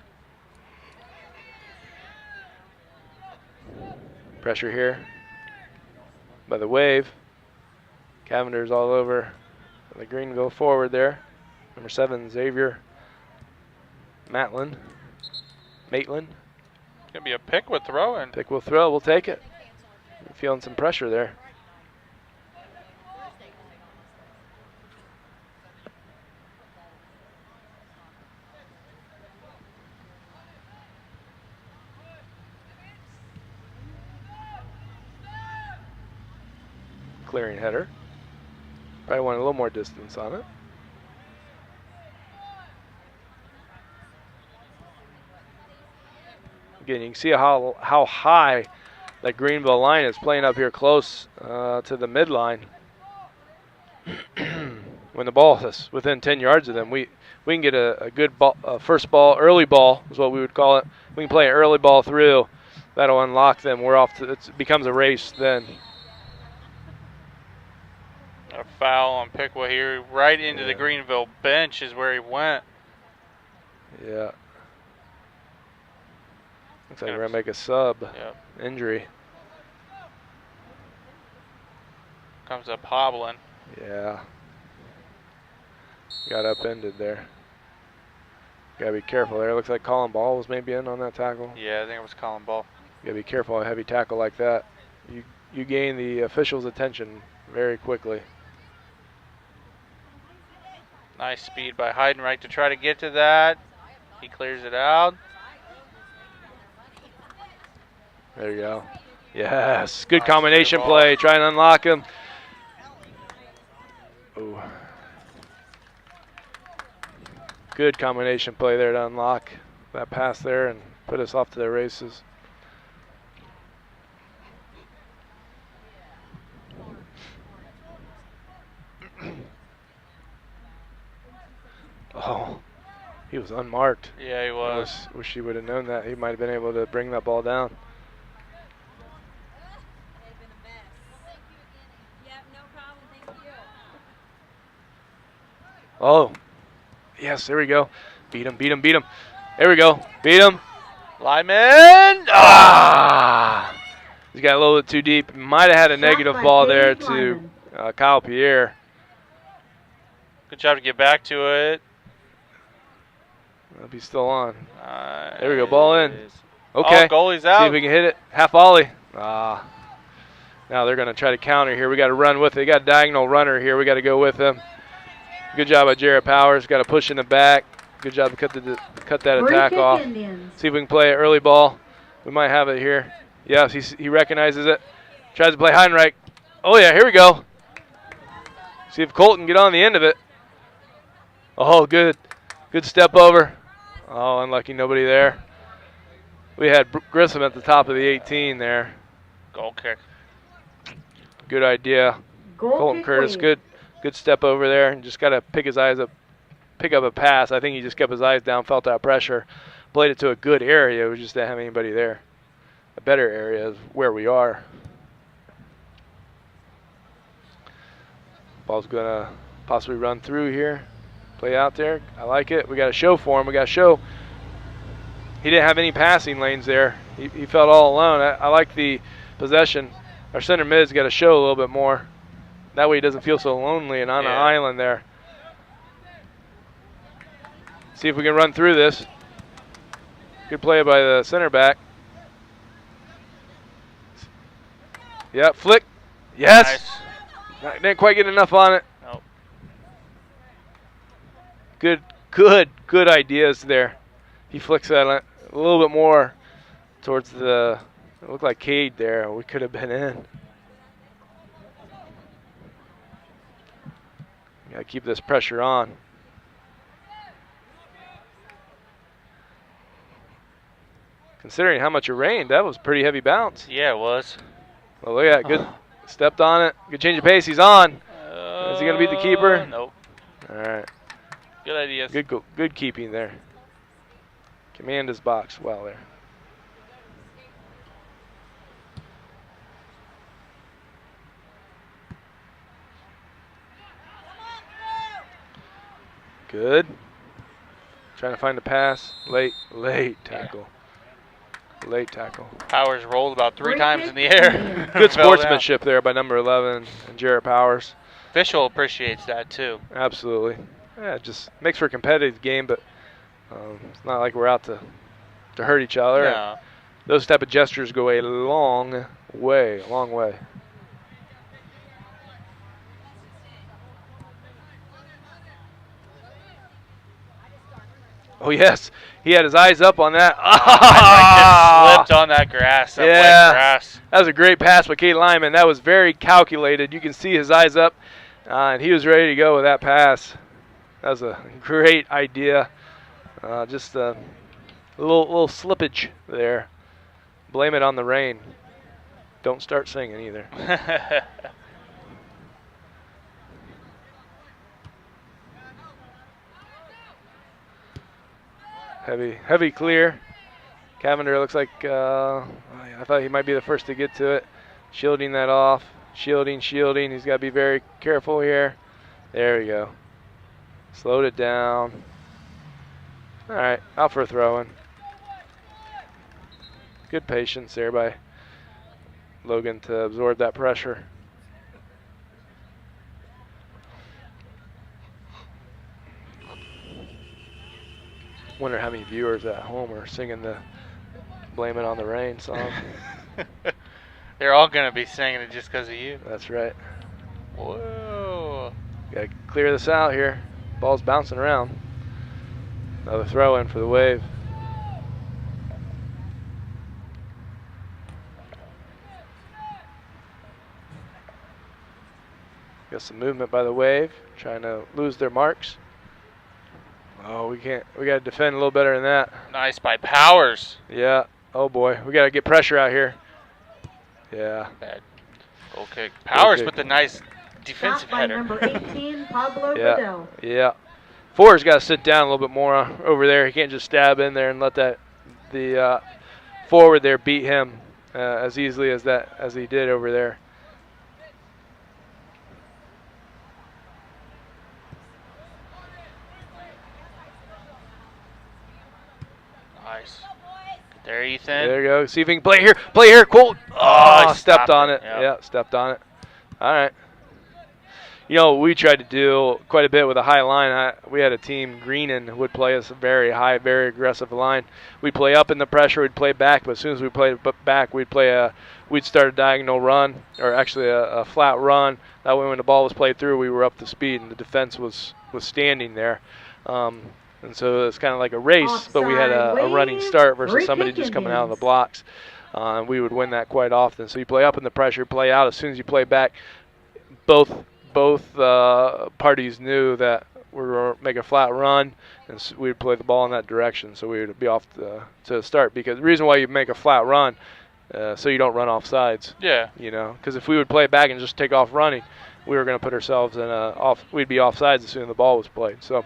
Pressure here by the Wave. Cavender's all over the Greenville forward there. Number 7, Xavier Maitland. Gonna be a Piqua throw in. Piqua throw. We'll take it. Feeling some pressure there. Clearing header. Probably want a little more distance on it. Again, you can see how high that Greenville line is playing up here close to the midline. When the ball is within 10 yards of them, we can get a good ball, first ball, early ball is what we would call it. We can play an early ball through. That'll unlock them. We're off to, it becomes a race then. A foul on Piqua here, right into the Greenville bench is where he went. Yeah. Looks like we're going to make a sub. Yep. Injury. Comes up hobbling. Yeah. Got upended there. Got to be careful there. Looks like Colin Ball was maybe in on that tackle. Yeah, I think it was Colin Ball. Got to be careful, a heavy tackle like that. You gain the official's attention very quickly. Nice speed by Heidenreich to try to get to that. He clears it out. There you go. Yes, good combination play. Try and unlock him. Ooh. Good combination play there to unlock that pass there and put us off to the races. Oh, he was unmarked. Yeah, he was. Wish he would have known that. He might have been able to bring that ball down. Oh, Yes, there we go. Beat him, beat him, beat him. There we go. Beat him. Lyman. Ah! He's got a little bit too deep. Might have had a negative ball there to Kyle Pierre. Good job to get back to it. He's still on. There we go. Ball in. Okay. Oh, goalie's out. See if we can hit it. Half volley. Ah. Now they're going to try to counter here. We got to run with it. They got a diagonal runner here. We got to go with him. Good job by Jared Powers. Got to push in the back. Good job to cut that attack off. See if we can play an early ball. We might have it here. Yes, he recognizes it. Tries to play Heinrich. Oh, yeah, here we go. See if Colton can get on the end of it. Oh, good. Good step over. Oh, unlucky, nobody there. We had Grissom at the top of the 18 there. Goal kick. Good idea. Colton Curtis, good step over there. And just got to pick his eyes up, pick up a pass. I think he just kept his eyes down, felt that pressure, played it to a good area. We just didn't have anybody there. A better area is where we are. Ball's going to possibly run through here. Play out there. I like it. We got to show for him. We got to show. He didn't have any passing lanes there. He felt all alone. I like the possession. Our center mid's got to show a little bit more. That way he doesn't feel so lonely and on an island there. See if we can run through this. Good play by the center back. Yep, flick. Yes. Nice. Didn't quite get enough on it. Nope. Good ideas there. He flicks that a little bit more towards the, it looked like Cade there. We could have been in. Got to keep this pressure on. Considering how much it rained, that was a pretty heavy bounce. Yeah, it was. Well, look at that. Good. Stepped on it. Good change of pace. He's on. Is he going to beat the keeper? Nope. All right. Good idea. Good keeping there. Command his box well there. Good. Trying to find the pass. Late tackle. Late tackle. Powers rolled about 3 times in the air. Good sportsmanship there by number 11 and Jarrett Powers. Official appreciates that too. Absolutely. Yeah, it just makes for a competitive game, but it's not like we're out to hurt each other. No. Those type of gestures go a long way, a long way. Oh, yes. He had his eyes up on that. I just slipped on that grass, that wet grass. That was a great pass by Kate Lyman. That was very calculated. You can see his eyes up, and he was ready to go with that pass. That was a great idea. Just a little slippage there. Blame it on the rain. Don't start singing either. Heavy clear. Cavender looks like, I thought he might be the first to get to it. Shielding that off. Shielding. He's got to be very careful here. There we go. Slowed it down. All right, out for a throw-in. Good patience there by Logan to absorb that pressure. Wonder how many viewers at home are singing the "Blame It on the Rain" song. They're all going to be singing it just because of you. That's right. Whoa. Got to clear this out here. Ball's bouncing around. Another throw in for the Wave. Got some movement by the Wave, trying to lose their marks. Oh, we can't. We got to defend a little better than that. Nice by Powers. Yeah. Oh boy, we got to get pressure out here. Yeah. Bad goal kick. Powers kick. with the nice defensive By header. number 18, Pablo Yeah. Goodell. Yeah. Forrest's got to sit down a little bit more over there. He can't just stab in there and let the forward there beat him as easily as he did over there. Ethan. There you go. See if he can play here. Play here, Colt. Oh, stepped on it. Yep. Yeah, stepped on it. All right. You know, we tried to do quite a bit with a high line. We had a team, Greenan, who would play us a very high, very aggressive line. We'd play up in the pressure, we'd play back, but as soon as we played back, we'd start a diagonal run, or actually a flat run. That way when the ball was played through, we were up to speed, and the defense was standing there. And so it's kind of like a race, but we had a running start versus somebody just coming out of the blocks. And we would win that quite often. So you play up in the pressure, play out. As soon as you play back, both parties knew that we were making a flat run, and we would play the ball in that direction. So we would be off to start. Because the reason why you make a flat run, so you don't run off sides. Yeah. You know, because if we would play back and just take off running, we were going to put ourselves in we'd be off sides as soon as the ball was played. So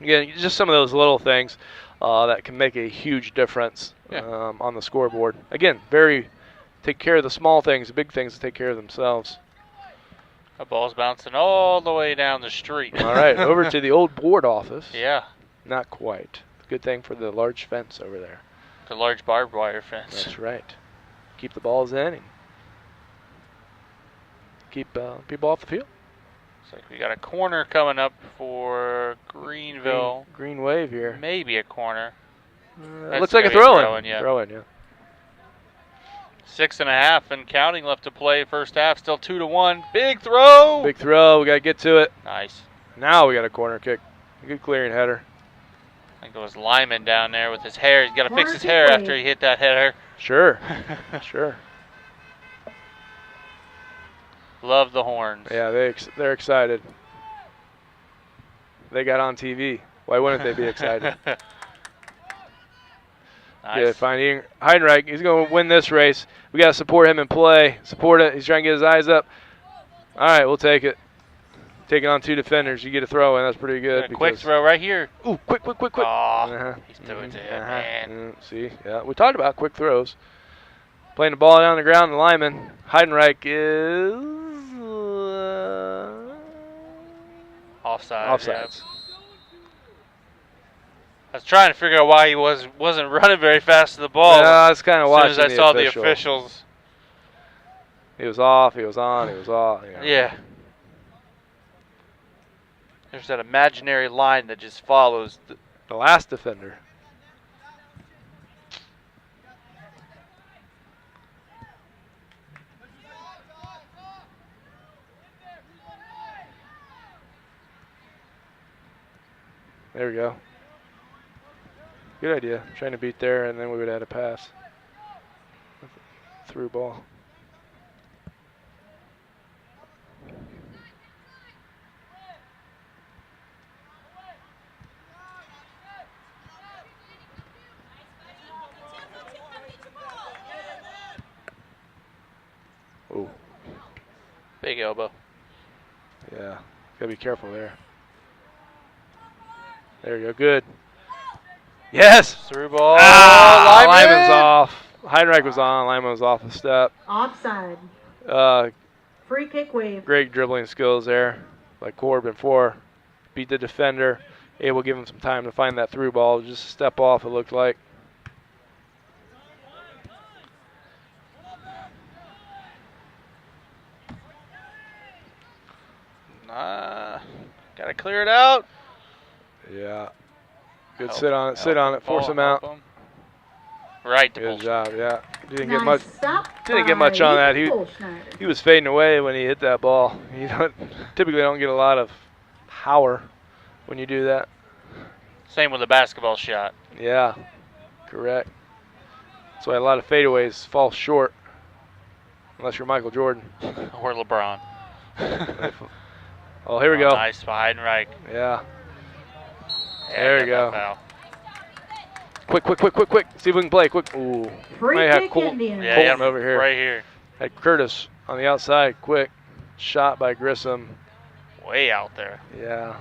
again, just some of those little things that can make a huge difference on the scoreboard. Again, take care of the small things, the big things take care of themselves. The ball's bouncing all the way down the street. All right, over to the old board office. Yeah. Not quite. Good thing for the large fence over there. The large barbed wire fence. That's right. Keep the balls in and keep people off the field. Looks like we got a corner coming up for Greenville. Green wave here. Maybe a corner. Looks like a throw-in. Yeah. Throw-in, yeah. 6.5 and counting left to play. First half, still 2-1. Big throw. Big throw. We got to get to it. Nice. Now we got a corner kick. Good clearing header. I think it was Lyman down there with his hair. He's got to fix his hair after he hit that header. Sure. Sure. Love the horns. Yeah, they're excited. They got on TV. Why wouldn't they be excited? Nice. Yeah, finding Heidenreich. He's going to win this race. We got to support him in play. Support it. He's trying to get his eyes up. All right, we'll take it. Taking on two defenders. You get a throw in. That's pretty good. Quick throw right here. Ooh, quick. Oh, he's doing it, man. See, yeah, we talked about quick throws. Playing the ball down the ground, the lineman. Heidenreich is offside. Offsides. Yeah. I was trying to figure out why he wasn't running very fast to the ball. Yeah, I was kind of watching. As soon as I saw the officials. He was off. He was on. He was off. You know. Yeah. There's that imaginary line that just follows the last defender. There we go. Good idea. Trying to beat there, and then we would add a pass. Through ball. Ooh. big elbow. Yeah, gotta be careful there. There you go, good. Yes! Through ball. Lyman's off. Heinrich was on, Lyman was off the step. Offside. Free kick wave. Great dribbling skills there, like Corbin before. Beat the defender, able to give him some time to find that through ball. Just a step off, it looked like. Gotta clear it out. Yeah. Good sit on it, force him out. Right. Good job, yeah. Didn't get Nice much on that. Schneider. He was fading away when he hit that ball. You typically don't get a lot of power when you do that. Same with the basketball shot. Yeah, correct. That's why a lot of fadeaways fall short, unless you're Michael Jordan. Or LeBron. Oh, here we go. Nice behind right. Yeah. There you go. Foul. Quick. See if we can play. Quick. Ooh. Free Might have kick Colton Indians. over here. Right here. Had Curtis on the outside. Quick. Shot by Grissom. Way out there. Yeah.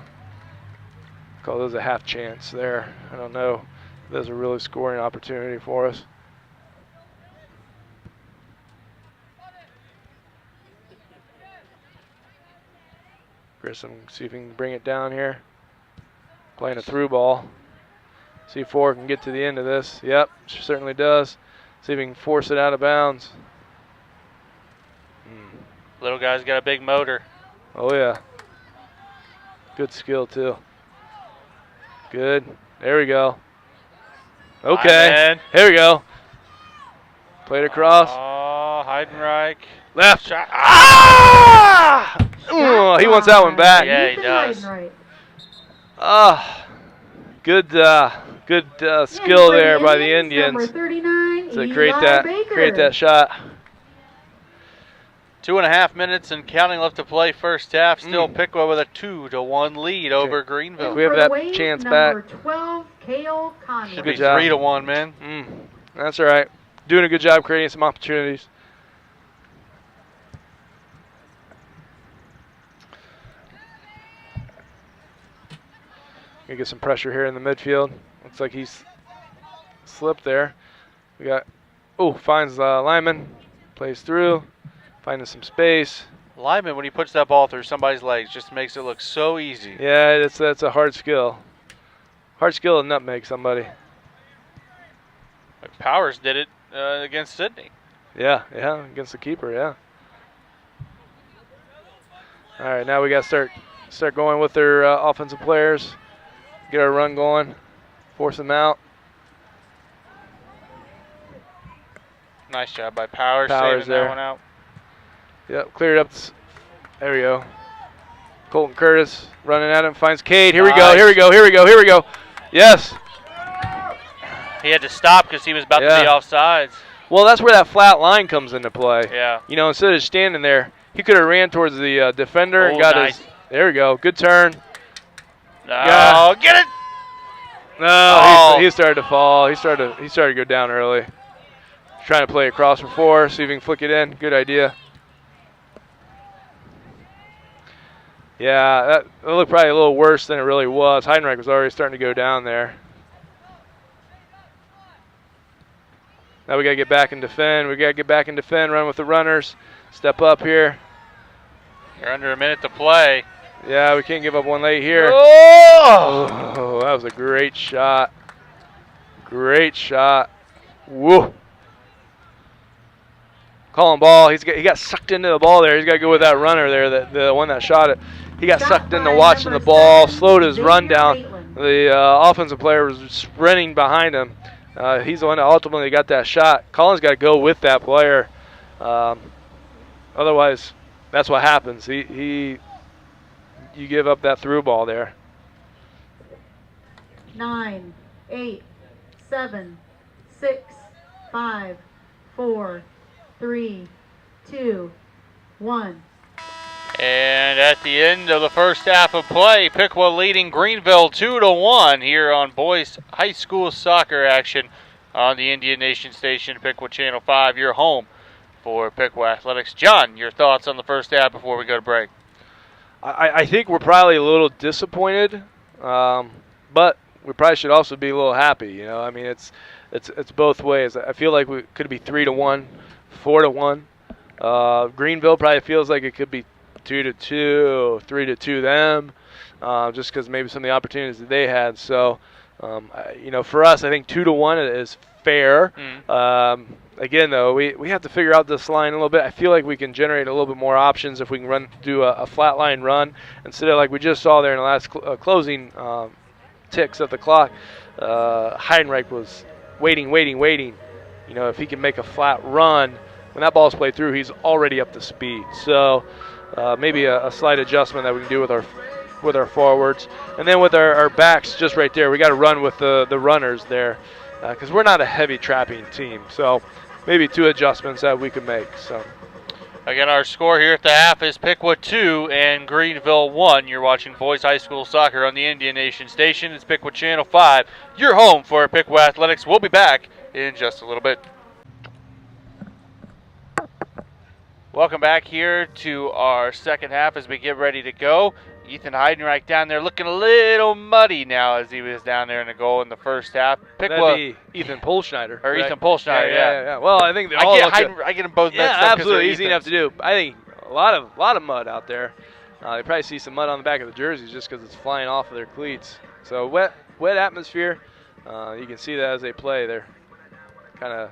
Call those a half chance there. I don't know. There's a really scoring opportunity for us. Grissom, see if he can bring it down here. Playing a through ball. C4 can get to the end of this. Yep, she certainly does. See if we can force it out of bounds. Little guy's got a big motor. Oh, yeah. Good skill, too. Good. There we go. Okay. Here we go. Played across. Oh, Heidenreich. Left. Shot. Ah! Oh, he wants that one back. Yeah, he does. Good skill there by the Indians to create that shot. 2.5 minutes and counting left to play first half. Still Piqua with a 2-1 lead over Greenville. We have that chance back. 12, Kale Conley. Should be Good job. 3-1, man. That's all right. Doing a good job creating some opportunities. Gonna get some pressure here in the midfield. Looks like he's slipped there. We got, finds Lyman, plays through, finding some space. Lyman, when he puts that ball through somebody's legs, just makes it look so easy. Yeah, that's a hard skill. Hard skill to nutmeg somebody. Powers did it against Sydney. Yeah, against the keeper, yeah. All right, now we got to start going with their offensive players. Get our run going, force them out. Nice job by Powers saving there. that one out. Yep, cleared up. There we go. Colton Curtis running at him, finds Cade. Here we go. Yes. He had to stop because he was about to be offsides. Well, that's where that flat line comes into play. Yeah. You know, instead of standing there, he could have ran towards the defender and got nice. There we go. Good turn. No, get it! No, he started to fall. He started to go down early. Trying to play across for 4, see if he can flick it in. Good idea. Yeah, that looked probably a little worse than it really was. Heidenreich was already starting to go down there. Now we got to get back and defend. Run with the runners. Step up here. You're under a minute to play. Yeah, we can't give up one late here. Oh, that was a great shot. Great shot. Woo. Calling ball. He got sucked into the ball there. He's got to go with that runner there, the one that shot it. He got sucked into watching the ball, slowed his run down. The offensive player was sprinting behind him. He's the one that ultimately got that shot. Collins got to go with that player. Otherwise, that's what happens. You give up that through ball there. 9, 8, 7, 6, 5, 4, 3, 2, 1. And at the end of the first half of play, Piqua leading Greenville 2-1 here on boys high school soccer action on the Indian Nation station, Piqua Channel 5, your home for Piqua Athletics. John, your thoughts on the first half before we go to break? I think we're probably a little disappointed, but we probably should also be a little happy. You know, I mean, it's both ways. I feel like we could be 3-1, 4-1. Greenville probably feels like it could be 2-2, 3-2 them, just because maybe some of the opportunities that they had. So, you know, for us, I think 2-1 is fair. Again, though, we have to figure out this line a little bit. I feel like we can generate a little bit more options if we can do a flat line run instead of like we just saw there in the last closing ticks of the clock. Heidenreich was waiting. You know, if he can make a flat run, when that ball's played through, he's already up to speed. So maybe a slight adjustment that we can do with our forwards. And then with our backs just right there, we got to run with the runners there because we're not a heavy trapping team. So maybe 2 adjustments that we can make. So again, our score here at the half is Piqua 2 and Greenville 1. You're watching boys high school soccer on the Indian Nation station. It's Piqua Channel 5, your home for Piqua Athletics. We'll be back in just a little bit. Welcome back here to our second half as we get ready to go. Ethan Heidenreich down there looking a little muddy now as he was down there in the goal in the first half. That'd be Ethan Polschneider. Or right? Ethan Polschneider, yeah. Well, I think they I get them both mixed up. Yeah, absolutely. Easy enough to do. I think a lot of mud out there. They probably see some mud on the back of the jerseys just because it's flying off of their cleats. So wet atmosphere. You can see that as they play. They're kind of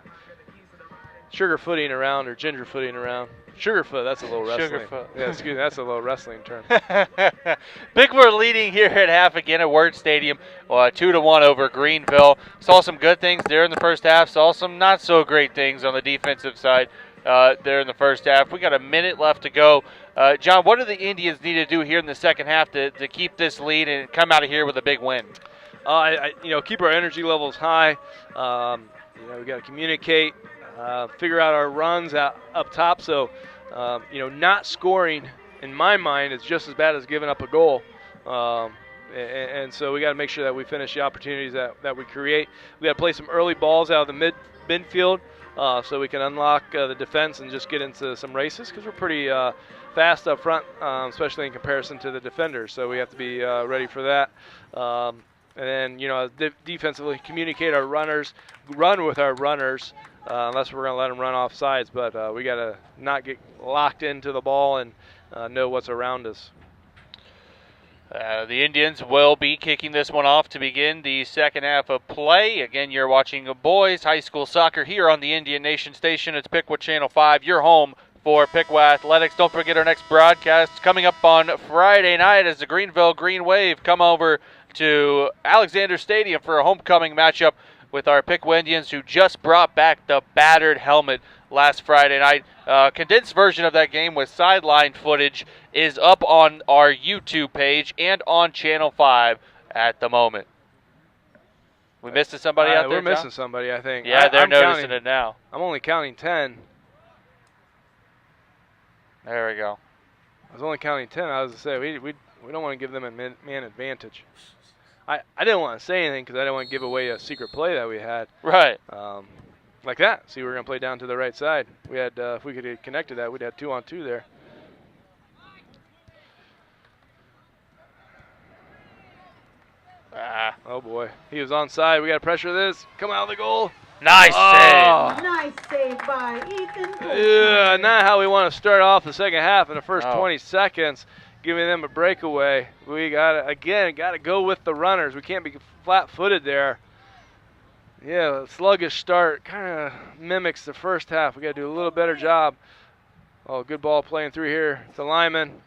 sugar footing around or ginger footing around. Sugarfoot, that's a little wrestling. Sugarfoot. Yeah, excuse me, that's a little wrestling term. Piqua leading here at half again at Word Stadium, 2-1 over Greenville. Saw some good things there in the first half. Saw some not so great things on the defensive side there in the first half. We got a minute left to go. John, what do the Indians need to do here in the second half to keep this lead and come out of here with a big win? Keep our energy levels high. We got to communicate, figure out our runs up top. So, not scoring, in my mind, is just as bad as giving up a goal. And so we got to make sure that we finish the opportunities that we create. We got to play some early balls out of the midfield so we can unlock the defense and just get into some races because we're pretty fast up front, especially in comparison to the defenders. So we have to be ready for that. And then, defensively communicate our runners, run with our runners, unless we're going to let them run off sides. But we got to not get locked into the ball and know what's around us. The Indians will be kicking this one off to begin the second half of play. Again, you're watching boys high school soccer here on the Indian Nation Station. It's Piqua Channel 5, your home for Piqua Athletics. Don't forget our next broadcast coming up on Friday night as the Greenville Green Wave come over to Alexander Stadium for a homecoming matchup with our Piqua Indians, who just brought back the battered helmet last Friday night. Condensed version of that game with sideline footage is up on our YouTube page and on Channel 5 at the moment. We missing somebody out there, We're missing somebody, I think. Yeah, they're noticing counting, it now. I'm only counting 10. There we go. I was only counting 10. I was to say, we don't want to give them a man advantage. I didn't want to say anything because I didn't want to give away a secret play that we had. Right. Like that. See, we're going to play down to the right side. We had, if we could have connected that, we'd have 2-on-2 there. Oh, boy. He was onside. We got to pressure this. Come out of the goal. Nice save. Nice save by Ethan. Yeah, not how we want to start off the second half in the first 20 seconds, giving them a breakaway. We got to go with the runners. We can't be flat-footed there. Yeah, sluggish start kind of mimics the first half. We got to do a little better job. Oh, good ball playing through here. It's a lineman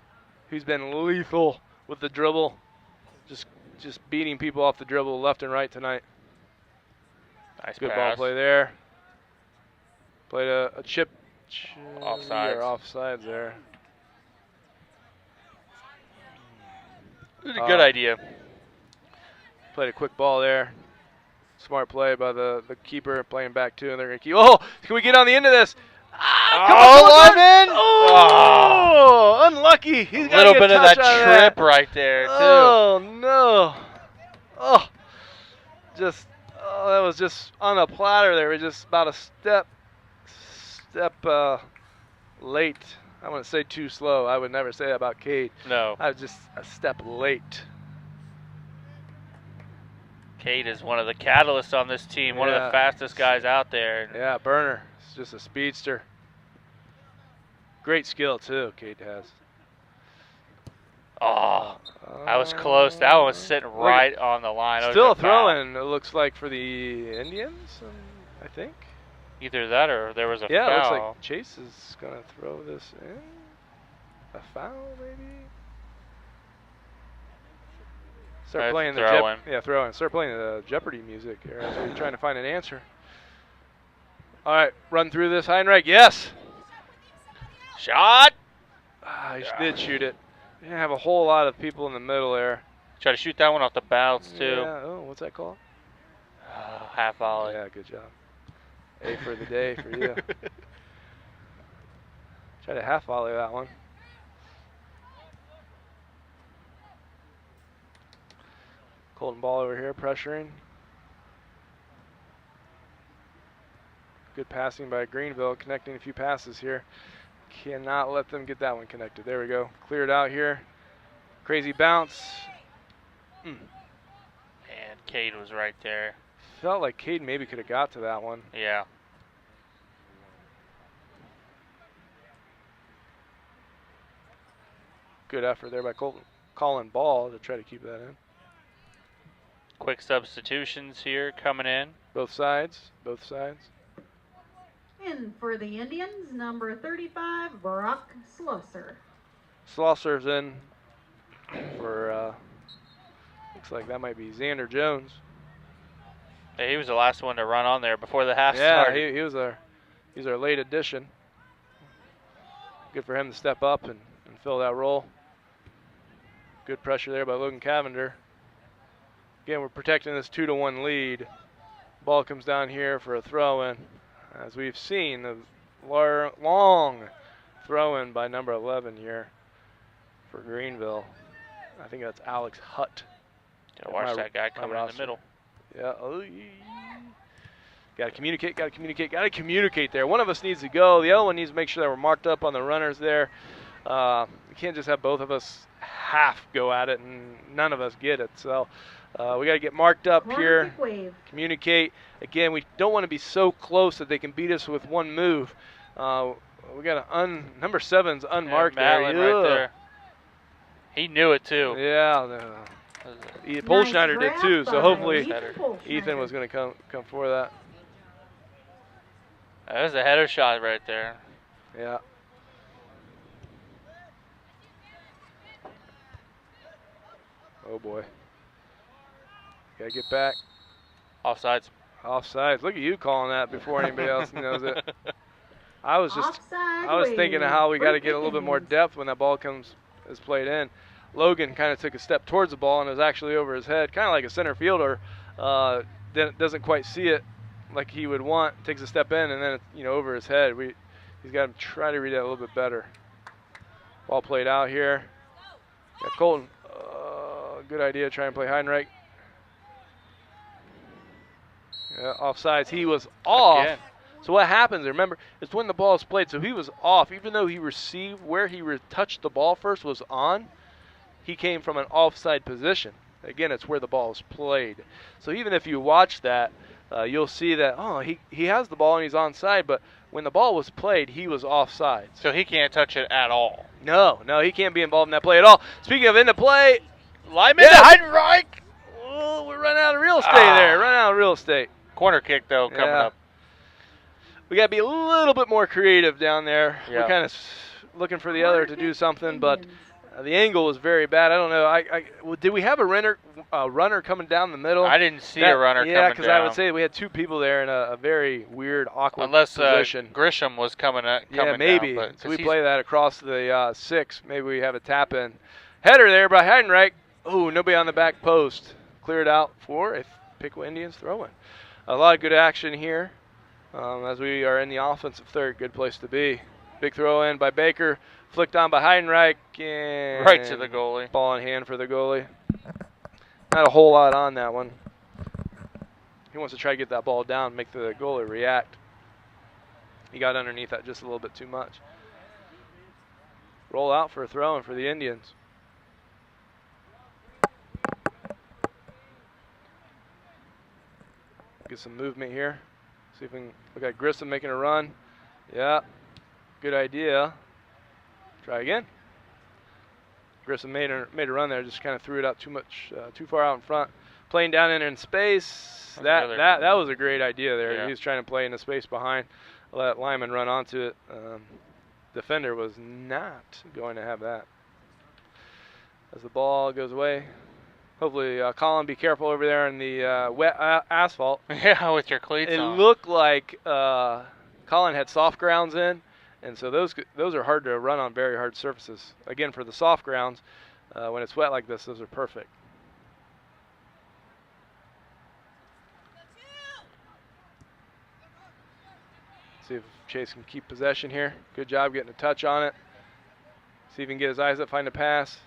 who's been lethal with the dribble. Just beating people off the dribble left and right tonight. Nice good pass. ball play there. Played a chip. Offsides. Offsides there. It was a good idea. Played a quick ball there. Smart play by the keeper, playing back two, and they're going to keep. Oh, can we get on the end of this? Lyman! Oh, unlucky. He's got a little bit of that trip right there, too. Oh, no. Oh, that was just on a platter there. We're just about a step late. I wouldn't say too slow. I would never say that about Cade. No. I was just a step late. Cade is one of the catalysts on this team, one of the fastest guys out there. Yeah, burner. It's just a speedster. Great skill, too, Cade has. Oh, that was close. That one was sitting right on the line. Still throwing, it looks like, for the Indians, I think. Either that or there was a foul. Yeah, it looks like Chase is going to throw this in. A foul, maybe? Start playing Start playing the Jeopardy music here as we're trying to find an answer. All right, run through this. Heinrich, yes. Shot. He did shoot it. Didn't have a whole lot of people in the middle there. Try to shoot that one off the bounce, too. Yeah. Oh, what's that called? Half volley. Yeah, good job. A for the day for you. Try to half volley that one. Colton ball over here, pressuring. Good passing by Greenville, connecting a few passes here. Cannot let them get that one connected. There we go. Cleared out here. Crazy bounce. And Cade was right there. Felt like Cade maybe could have got to that one. Yeah. Good effort there by Colin Ball to try to keep that in. Quick substitutions here coming in. Both sides. Both sides. In for the Indians, number 35, Brock Slusser. Slosser's in for, looks like that might be Xander Jones. Yeah, he was the last one to run on there before the half Yeah, started. he's our late addition. Good for him to step up and fill that role. Good pressure there by Logan Cavender. Again, we're protecting this 2-1 lead. Ball comes down here for a throw-in. As we've seen, the long throw-in by number 11 here for Greenville. I think that's Alex Hutt. Gotta watch that guy coming in the middle. Yeah. Got to communicate there. One of us needs to go. The other one needs to make sure that we're marked up on the runners there. We can't just have both of us half go at it and none of us get it. So we got to get marked up here. Communicate. Again, we don't want to be so close that they can beat us with one move. We got number 7's unmarked there. Right there. He knew it too. Yeah. Polschneider did too. So hopefully Ethan was going to come for that. That was a header shot right there. Yeah. Oh boy. Gotta get back. Offsides. Offsides. Look at you calling that before anybody else knows it. I was Offside thinking of how we got to get a little bit more depth when that ball is played in. Logan kind of took a step towards the ball and it was actually over his head, kind of like a center fielder. Doesn't quite see it like he would want. Takes a step in and then it's, over his head. He's got to try to read that a little bit better. Ball played out here. Got Colton. Good idea. Try and play Heinrich. Yeah, offsides. He was off. Again. So what happens, remember, is when the ball is played, so he was off. Even though he received where he touched the ball first was on, he came from an offside position. Again, it's where the ball is played. So even if you watch that, you'll see that, he has the ball and he's onside, but when the ball was played, he was offside. So he can't touch it at all. No, he can't be involved in that play at all. Speaking of in the play, Lyman Heinrich! Oh, we're running out of real estate there. Running out of real estate. Corner kick, though, coming up. We got to be a little bit more creative down there. Yeah. We're kind of looking for the other to do something, but the angle was very bad. I don't know. Did we have a runner coming down the middle? I didn't see a runner coming down. Yeah, because I would say we had two people there in a very weird, awkward position. Unless Grisham was coming yeah, maybe. down. So we play that across the 6. Maybe we have a tap-in. Header there by Heidenreich. Oh, nobody on the back post. Cleared out for a Piqua Indians throw-in. A lot of good action here as we are in the offensive third. Good place to be. Big throw-in by Baker. Flicked on by Heidenreich. And right to the goalie. Ball in hand for the goalie. Not a whole lot on that one. He wants to try to get that ball down, make the goalie react. He got underneath that just a little bit too much. Roll out for a throw-in for the Indians. Get some movement here. See if we can look at Grissom making a run. Yeah, good idea. Try again. Grissom made a run there, just kind of threw it out too far out in front. Playing down in space. That was a great idea there. Yeah. He was trying to play in the space behind. Let Lyman run onto it. Defender was not going to have that. As the ball goes away. Hopefully, Colin, be careful over there in the wet asphalt. Yeah, with your cleats on. It looked like Colin had soft grounds in, and so those are hard to run on very hard surfaces. Again, for the soft grounds, when it's wet like this, those are perfect. See if Chase can keep possession here. Good job getting a touch on it. See if he can get his eyes up, find a pass.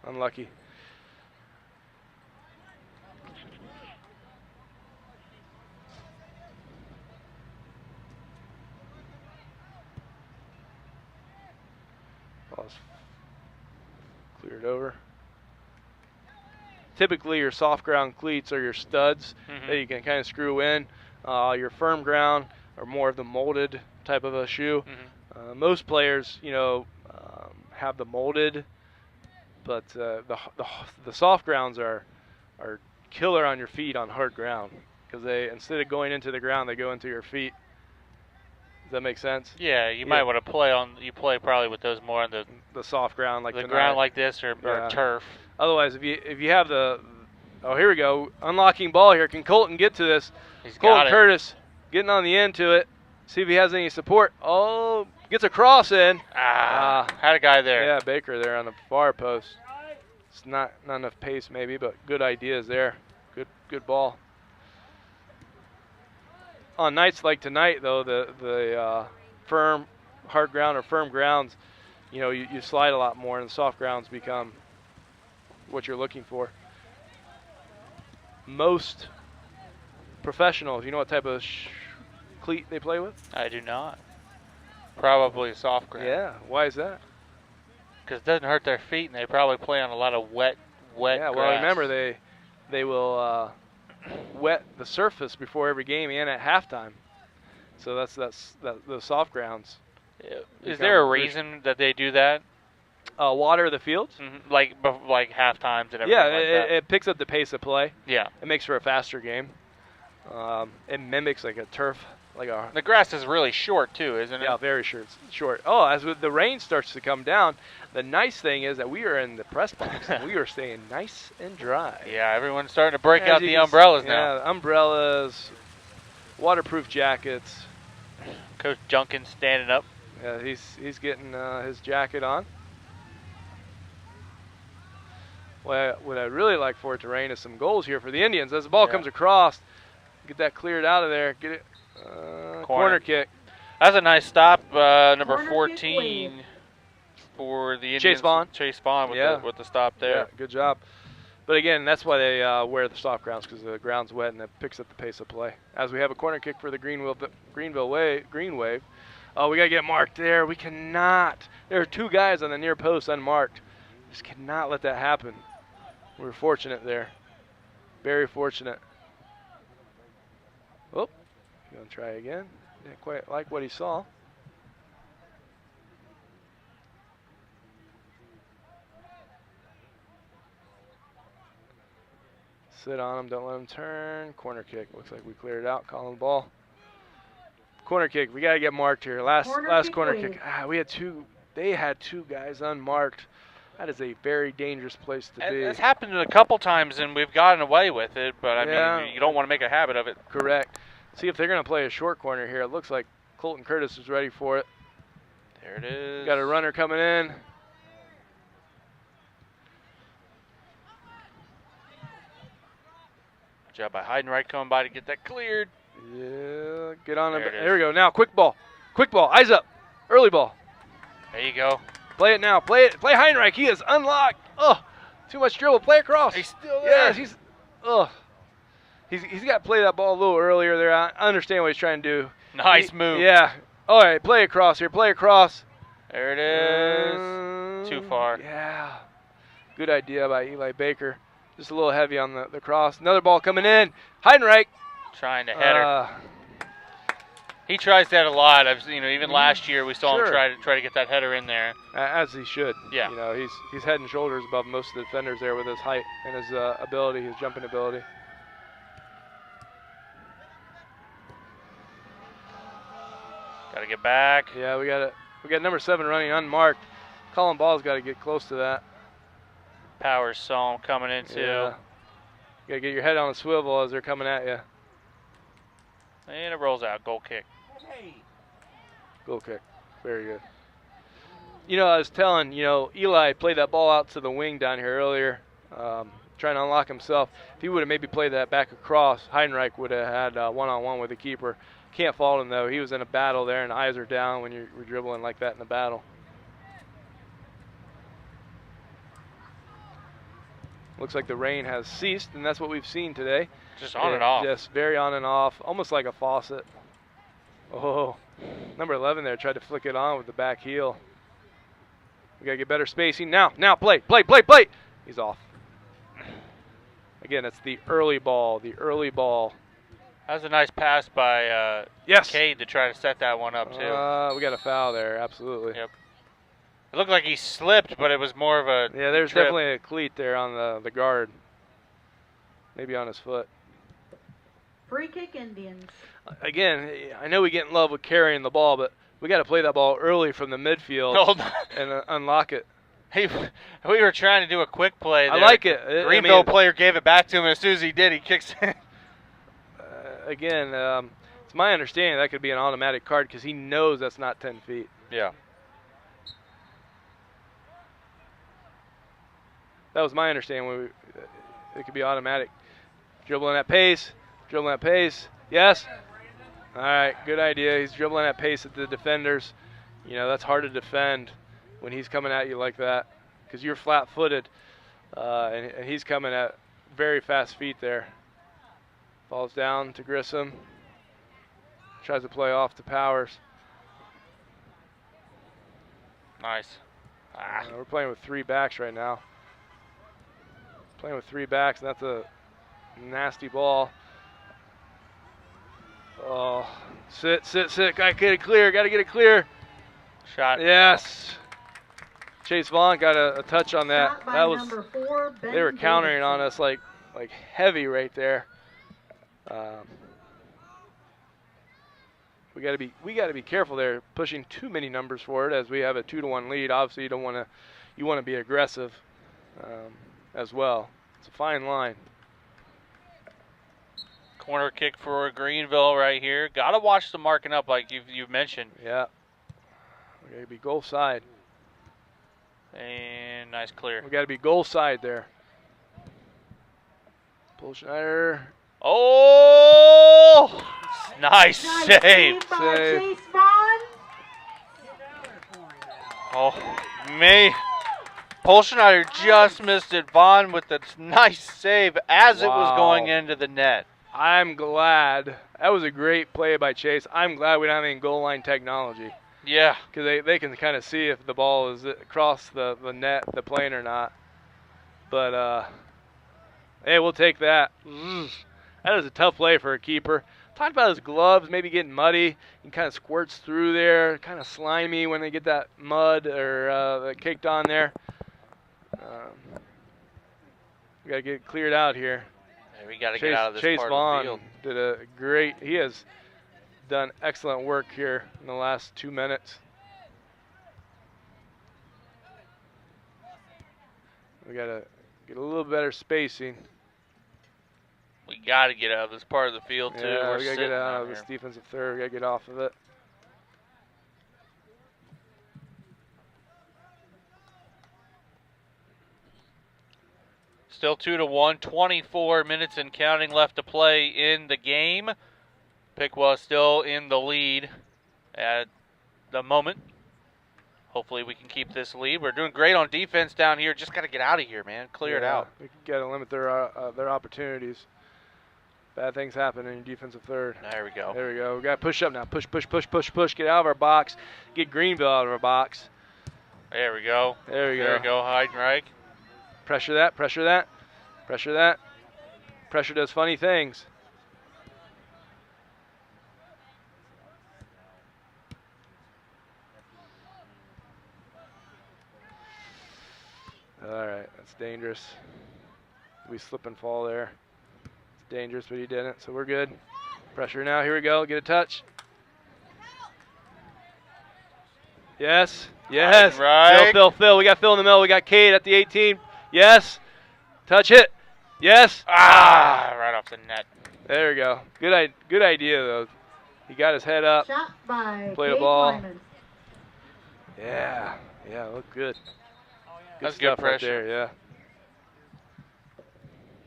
Unlucky. Ball's cleared over. Typically, your soft ground cleats are your studs that you can kind of screw in. Your firm ground are more of the molded type of a shoe. Most players, have the molded, but the soft grounds are killer on your feet on hard ground because they, instead of going into the ground, they go into your feet. Does that make sense? Yeah, you might want to play you play probably with those more on the soft ground, like the tonight. ground like this or turf. Otherwise, if you have oh, here we go, unlocking ball here. Can Colton get to this? Colton Curtis getting on the end to it. See if he has any support. Oh, gets a cross in. Had a guy there. Yeah, Baker there on the far post. It's not enough pace maybe, but good ideas there. Good ball. On nights like tonight, though, the firm hard ground or firm grounds, you slide a lot more, and the soft grounds become what you're looking for. Most professionals, you know what type of cleat they play with? I do not. Probably soft ground. Yeah. Why is that? Because it doesn't hurt their feet, and they probably play on a lot of wet Yeah. grass. Well, remember they will wet the surface before every game and at halftime. So that's the soft grounds. Is there a reason that they do that? Water the fields? Mm-hmm. Like half times and everything it picks up the pace of play. Yeah. It makes for a faster game. It mimics like a turf. The grass is really short too, isn't it? Yeah, very short. Oh, as the rain starts to come down, the nice thing is that we are in the press box and we are staying nice and dry. Yeah, everyone's starting to break out the umbrellas now. Yeah, umbrellas, waterproof jackets. Coach Junkin standing up. Yeah, he's getting his jacket on. Well, what I'd really like for it to rain is some goals here for the Indians. As the ball comes across, get that cleared out of there. Get it. Corner kick. That's a nice stop. Number 14 for the Indians. Chase Vaughn with the stop there. Yeah, good job. But again, that's why they wear the soft grounds, because the ground's wet and it picks up the pace of play. As we have a corner kick for the Green Wave. Oh, we got to get marked there. We cannot. There are two guys on the near post unmarked. Just cannot let that happen. We were fortunate there. Very fortunate. Oh, going to try again. Didn't quite like what he saw. Sit on him, don't let him turn. Corner kick. Looks like we cleared it out. Calling the ball. Corner kick. We got to get marked here. Last corner kick. We had two. They had two guys unmarked. That is a very dangerous place to be. It's happened a couple times, and we've gotten away with it. But I mean, you don't want to make a habit of it. Correct. See if they're going to play a short corner here. It looks like Colton Curtis is ready for it. There it is. Got a runner coming in. Good job by Heidenreich coming by to get that cleared. Yeah, get on him. There we go. Now, quick ball. Quick ball. Eyes up. Early ball. There you go. Play it now. Play it. Play Heidenreich. He is unlocked. Oh, too much dribble. Play across. He's still there. Yes, he's got to play that ball a little earlier there. I understand what he's trying to do. Nice move. Yeah. All right, play across here. Play across. There it is. Too far. Yeah. Good idea by Eli Baker. Just a little heavy on the cross. Another ball coming in. Heidenreich. Trying to header. He tries that a lot. Even last year we saw him try to get that header in there. As he should. Yeah. He's head and shoulders above most of the defenders there with his height and his ability, his jumping ability. Got to get back. Yeah, we got number 7 running unmarked. Colin Ball's got to get close to that. Powers saw him coming in too. Yeah. You got to get your head on the swivel as they're coming at you. And it rolls out. Goal kick. Goal kick. Very good. I was telling, Eli played that ball out to the wing down here earlier, trying to unlock himself. If he would have maybe played that back across, Heidenreich would have had one-on-one with the keeper. Can't fault him, though. He was in a battle there, and eyes are down when you're dribbling like that in a battle. Looks like the rain has ceased, and that's what we've seen today. Just on and off. Just very on and off, almost like a faucet. Oh, number 11 there tried to flick it on with the back heel. We got to get better spacing. Now, play. He's off. Again, it's the early ball. That was a nice pass by Cade to try to set that one up, too. We got a foul there, absolutely. Yep. It looked like he slipped, but it was more of a there's trip. Definitely a cleat there on the guard. maybe on his foot. Free kick Indians. Again, I know we get in love with carrying the ball, but we got to play that ball early from the midfield Hold on. and unlock it. Hey, we were trying to do a quick play there. I like it. Greenville player gave it back to him, and as soon as he did, he kicks it. Again, it's my understanding that could be an automatic card because he knows that's not 10 feet. Yeah. That was my understanding. It could be automatic. Dribbling at pace. Dribbling at pace. Yes. All right, good idea. He's dribbling at pace at the defenders. You know, that's hard to defend when he's coming at you like that because you're flat-footed, and he's coming at very fast feet there. Falls down to Grissom. Tries to play off to Powers. Nice. We're playing with 3 backs right now. Playing with 3 backs, and that's a nasty ball. Oh, sit. Gotta get it clear. Shot. Yes. Chase Vaughn got a touch on that. Shot by That was number 4, Ben they were countering on Davidson. us like heavy right there. We got to be careful there, pushing too many numbers forward as we have a 2-1 lead. Obviously, you want to be aggressive as well. It's a fine line. Corner kick for Greenville right here. Got to watch the marking up like you've mentioned. Yeah. We got to be goal side. And nice clear. We got to be goal side there. Pull Schneider. Oh! Nice save. by Save. Chase Vaughn. Oh, me. Polschneider just missed it. Vaughn with a nice save as it was Wow. going into the net. I'm glad. That was a great play by Chase. I'm glad we don't have any goal line technology Yeah. because they can kind of see if the ball is across the net, the plane or not. But, hey, we'll take that. That was a tough play for a keeper. Talked about his gloves maybe getting muddy. He kind of squirts through there, kind of slimy when they get that mud or caked on there. We got to get it cleared out here. Yeah, we got to get out of this Chase part Vaughn of the field. did a great. He has done excellent work here in the last 2 minutes. We got to get a little better spacing. We got to get out of this part of the field, too. Yeah, We're we got to sitting get out down of this here. defensive third. We got to get off of it. Still 2-1, 24 minutes and counting left to play in the game. Piqua still in the lead at the moment. Hopefully we can keep this lead. We're doing great on defense down here. Just got to get out of here, man. Clear it Yeah, out. We got to limit their opportunities. Bad things happen in your defensive third. There we go. There we go. We got to push up now. Push. Get out of our box. Get Greenville out of our box. There we go. There we go. There we go, Heidenreich. Pressure that. Pressure does funny things. All right, that's dangerous. We slip and fall there. It's dangerous, but he didn't, so we're good. Pressure now. Here we go. Get a touch. Yes. Right. Phil. We got Phil in the middle. We got Cade at the 18. Yes. Touch it. Yes. Right off the net. There we go. Good idea, though. He got his head up. Shot by Played a Cade ball. Lyman. Yeah, looked good. That's stuff good right pressure. there,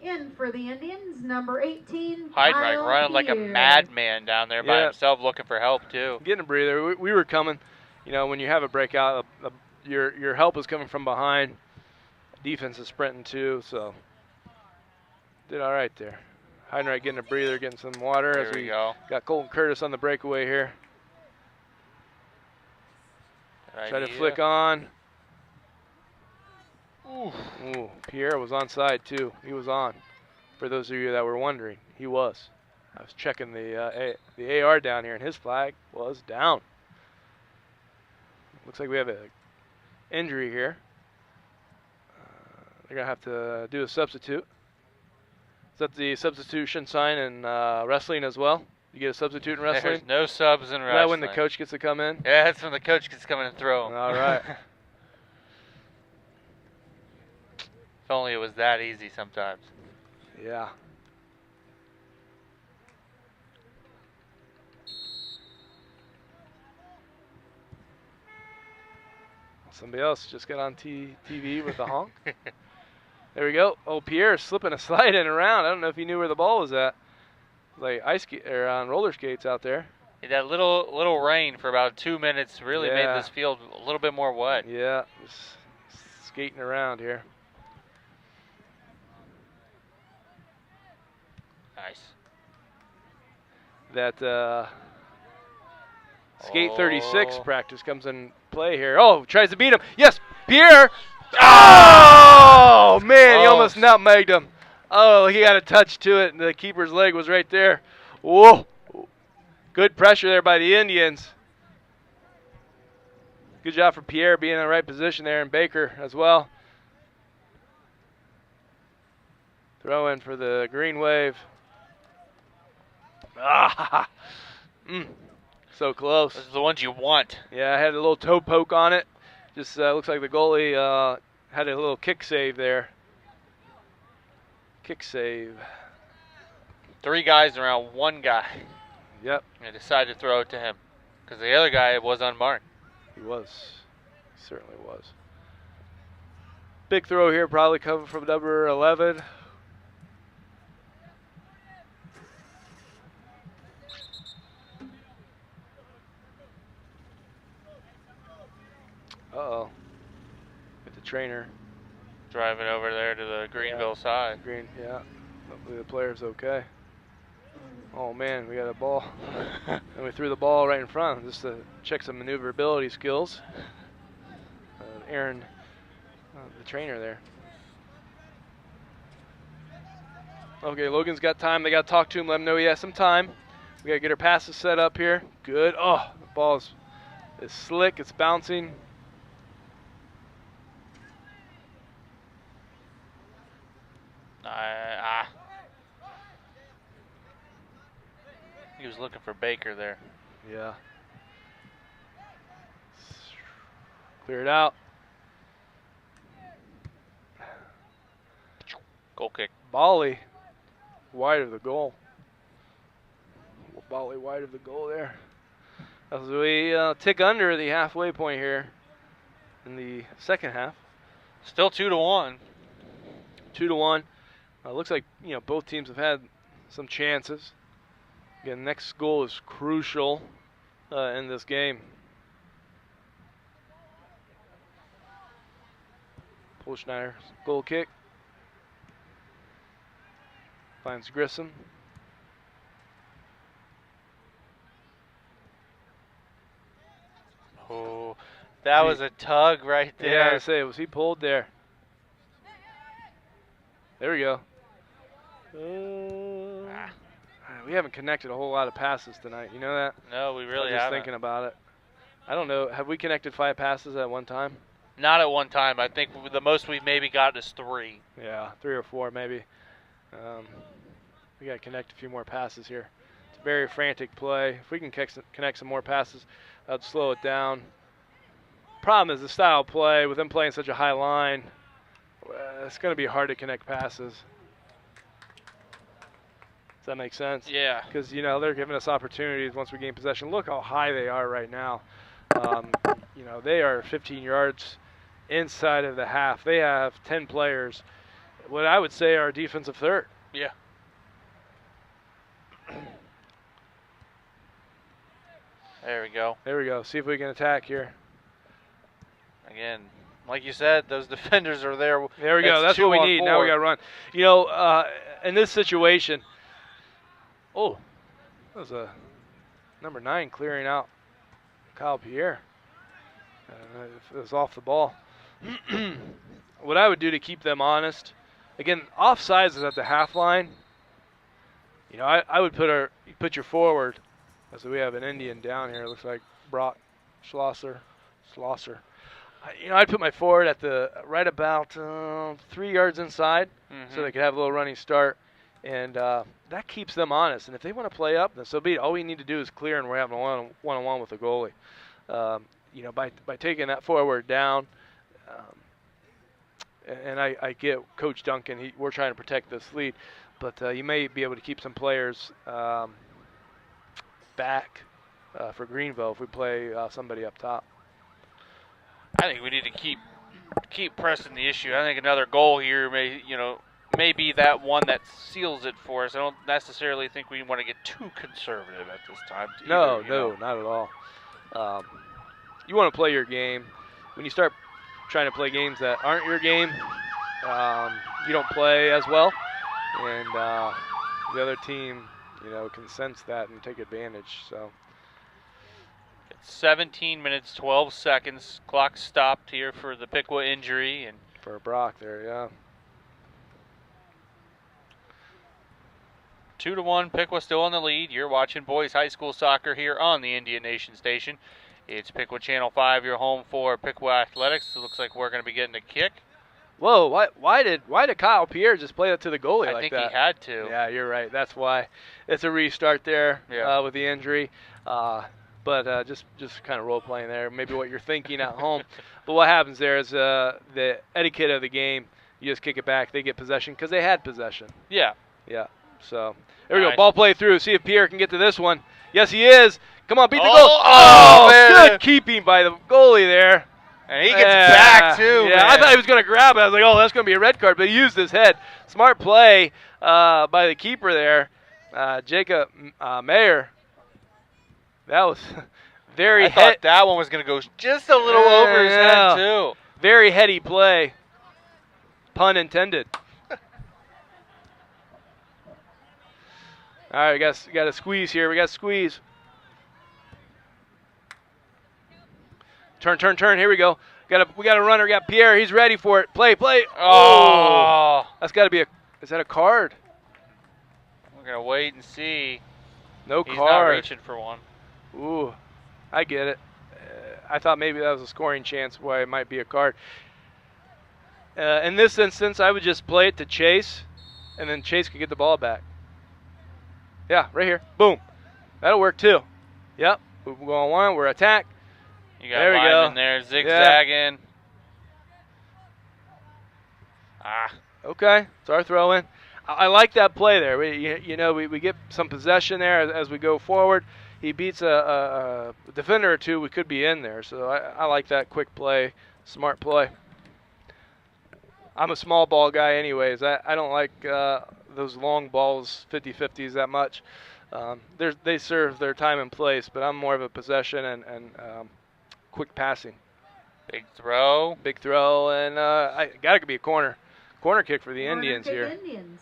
yeah. In for the Indians, number 18, Heidenreich Kyle running like a Pierre. madman down there by Yeah. himself looking for help, too. Getting a breather. We were coming. You know, when you have a breakout, your help is coming from behind. Defense is sprinting too, so did all right there. Heidenreich getting a breather, getting some water There as we we go. got Colton Curtis on the breakaway here. Good Try to idea. flick on. Ooh. Ooh, Pierre was onside too. He was on. For those of you that were wondering, he was. I was checking the AR down here, and his flag was down. Looks like we have an injury here. They're gonna have to do a substitute. Is that the substitution sign in wrestling as well? You get a substitute in wrestling? There's no subs in Is wrestling. that when the coach gets to come in? Yeah, that's when the coach gets to come in and throw them. All right. If only it was that easy sometimes. Yeah. Somebody else just got on TV with a honk. There we go. Oh, Pierre's slipping a slide in around. I don't know if he knew where the ball was at. Like on roller skates out there. Yeah, that little rain for about 2 minutes really made this field a little bit more wet. Yeah, just skating around here. Nice. That skate 36 practice comes in play here. Oh, tries to beat him. Yes, Pierre. Oh, man, he almost nutmegged him. Oh, he got a touch to it, and the keeper's leg was right there. Whoa. Good pressure there by the Indians. Good job for Pierre being in the right position there, and Baker as well. Throw in for the Green Wave. Ah, so close. Those are the ones you want. Yeah, I had a little toe poke on it. Just looks like the goalie had a little kick save there. Kick save. 3 guys around 1 guy. Yep. And I decided to throw it to him because the other guy was unmarked. He was. He certainly was. Big throw here, probably coming from number 11. Uh-oh. Get the trainer. Driving over there to the Greenville side. Yeah. Hopefully the player's okay. Oh, man, we got a ball. And we threw the ball right in front just to check some maneuverability skills. Aaron, the trainer there. Okay, Logan's got time. They got to talk to him, let him know he has some time. We got to get our passes set up here. Good. Oh, the ball is slick. It's bouncing. He was looking for Baker there. Yeah. Clear it out. Goal kick. Volley wide of the goal. Volley wide of the goal there. As we tick under the halfway point here in the second half. Still 2-1. 2-1. Looks like both teams have had some chances. Again, next goal is crucial in this game. Schneider's goal kick. Finds Grissom. Oh, that was a tug right there. Yeah, I say, was he pulled there? There we go. We haven't connected a whole lot of passes tonight. You know that? No, we really I'm just haven't. thinking about it. I don't know. Have we connected 5 passes at one time? Not at one time. I think the most we've maybe got is 3. Yeah, 3 or 4 maybe. We got to connect a few more passes here. It's a very frantic play. If we can connect some more passes, that'd slow it down. Problem is the style of play, with them playing such a high line, it's going to be hard to connect passes. Does that make sense? Yeah. Because, they're giving us opportunities once we gain possession. Look how high they are right now. They are 15 yards inside of the half. They have 10 players. What I would say are defensive third. Yeah. There we go. There we go. See if we can attack here. Again, like you said, those defenders are there. There we go. That's what we need. Now we got to run. In this situation, that was a number 9 clearing out Kyle Pierre. It was off the ball. What I would do to keep them honest, again, offsides is at the half line. I would put your forward. So we have an Indian down here. It looks like Brock Schlosser. I'd put my forward at the right about 3 yards inside, so they could have a little running start. And that keeps them honest. And if they want to play up, then so be it. All we need to do is clear, and we're having a one-on-one with the goalie. By taking that forward down, and I get Coach Duncan, we're trying to protect this lead, but you may be able to keep some players back for Greenville if we play somebody up top. I think we need to keep pressing the issue. I think another goal here may be that one that seals it for us. I don't necessarily think we want to get too conservative at this time. No, not at all. You want to play your game. When you start trying to play games that aren't your game, you don't play as well, and the other team, can sense that and take advantage. So. It's 17 minutes, 12 seconds. Clock stopped here for the Piqua injury. And for Brock there, yeah. 2-1, Piqua still in the lead. You're watching boys high school soccer here on the Indian Nation Station. It's Piqua Channel 5, your home for Piqua Athletics. It looks like we're going to be getting a kick. Whoa, why did Kyle Pierre just play it to the goalie like that? I think he had to. Yeah, you're right. That's why. It's a restart there with the injury. But just kind of role-playing there, maybe what you're thinking at home. But what happens there is the etiquette of the game, you just kick it back. They get possession because they had possession. Yeah. Yeah. So there we go. Ball play through. See if Pierre can get to this one. Yes, he is. Come on, beat the goal. Oh, good keeping by the goalie there. And he gets back, too. Yeah, I thought he was going to grab it. I was like, oh, that's going to be a red card. But he used his head. Smart play by the keeper there, Jacob Mayer. That was very I thought that one was going to go just a little over his head, too. Very heady play. Pun intended. All right, we got to squeeze here. We got to squeeze. Turn. Here we go. We got a runner. We got Pierre. He's ready for it. Play. Oh. That's got to be is that a card? We're going to wait and see. No He's card. Not reaching for one. Ooh, I get it. I thought maybe that was a scoring chance why it might be a card. In this instance, I would just play it to Chase, and then Chase could get the ball back. Yeah, right here. Boom. That'll work too. Yep. We're going one. We're attack. You got linemen there zigzagging. Yeah. Okay. It's our throw in. I like that play there. We get some possession there as we go forward. He beats a defender or two. We could be in there. So I like that quick play, smart play. I'm a small ball guy anyways. I don't like those long balls, 50-50s that much. They serve their time and place, but I'm more of a possession and quick passing. Big throw, and I got to be a corner kick for the Indians here. Indians.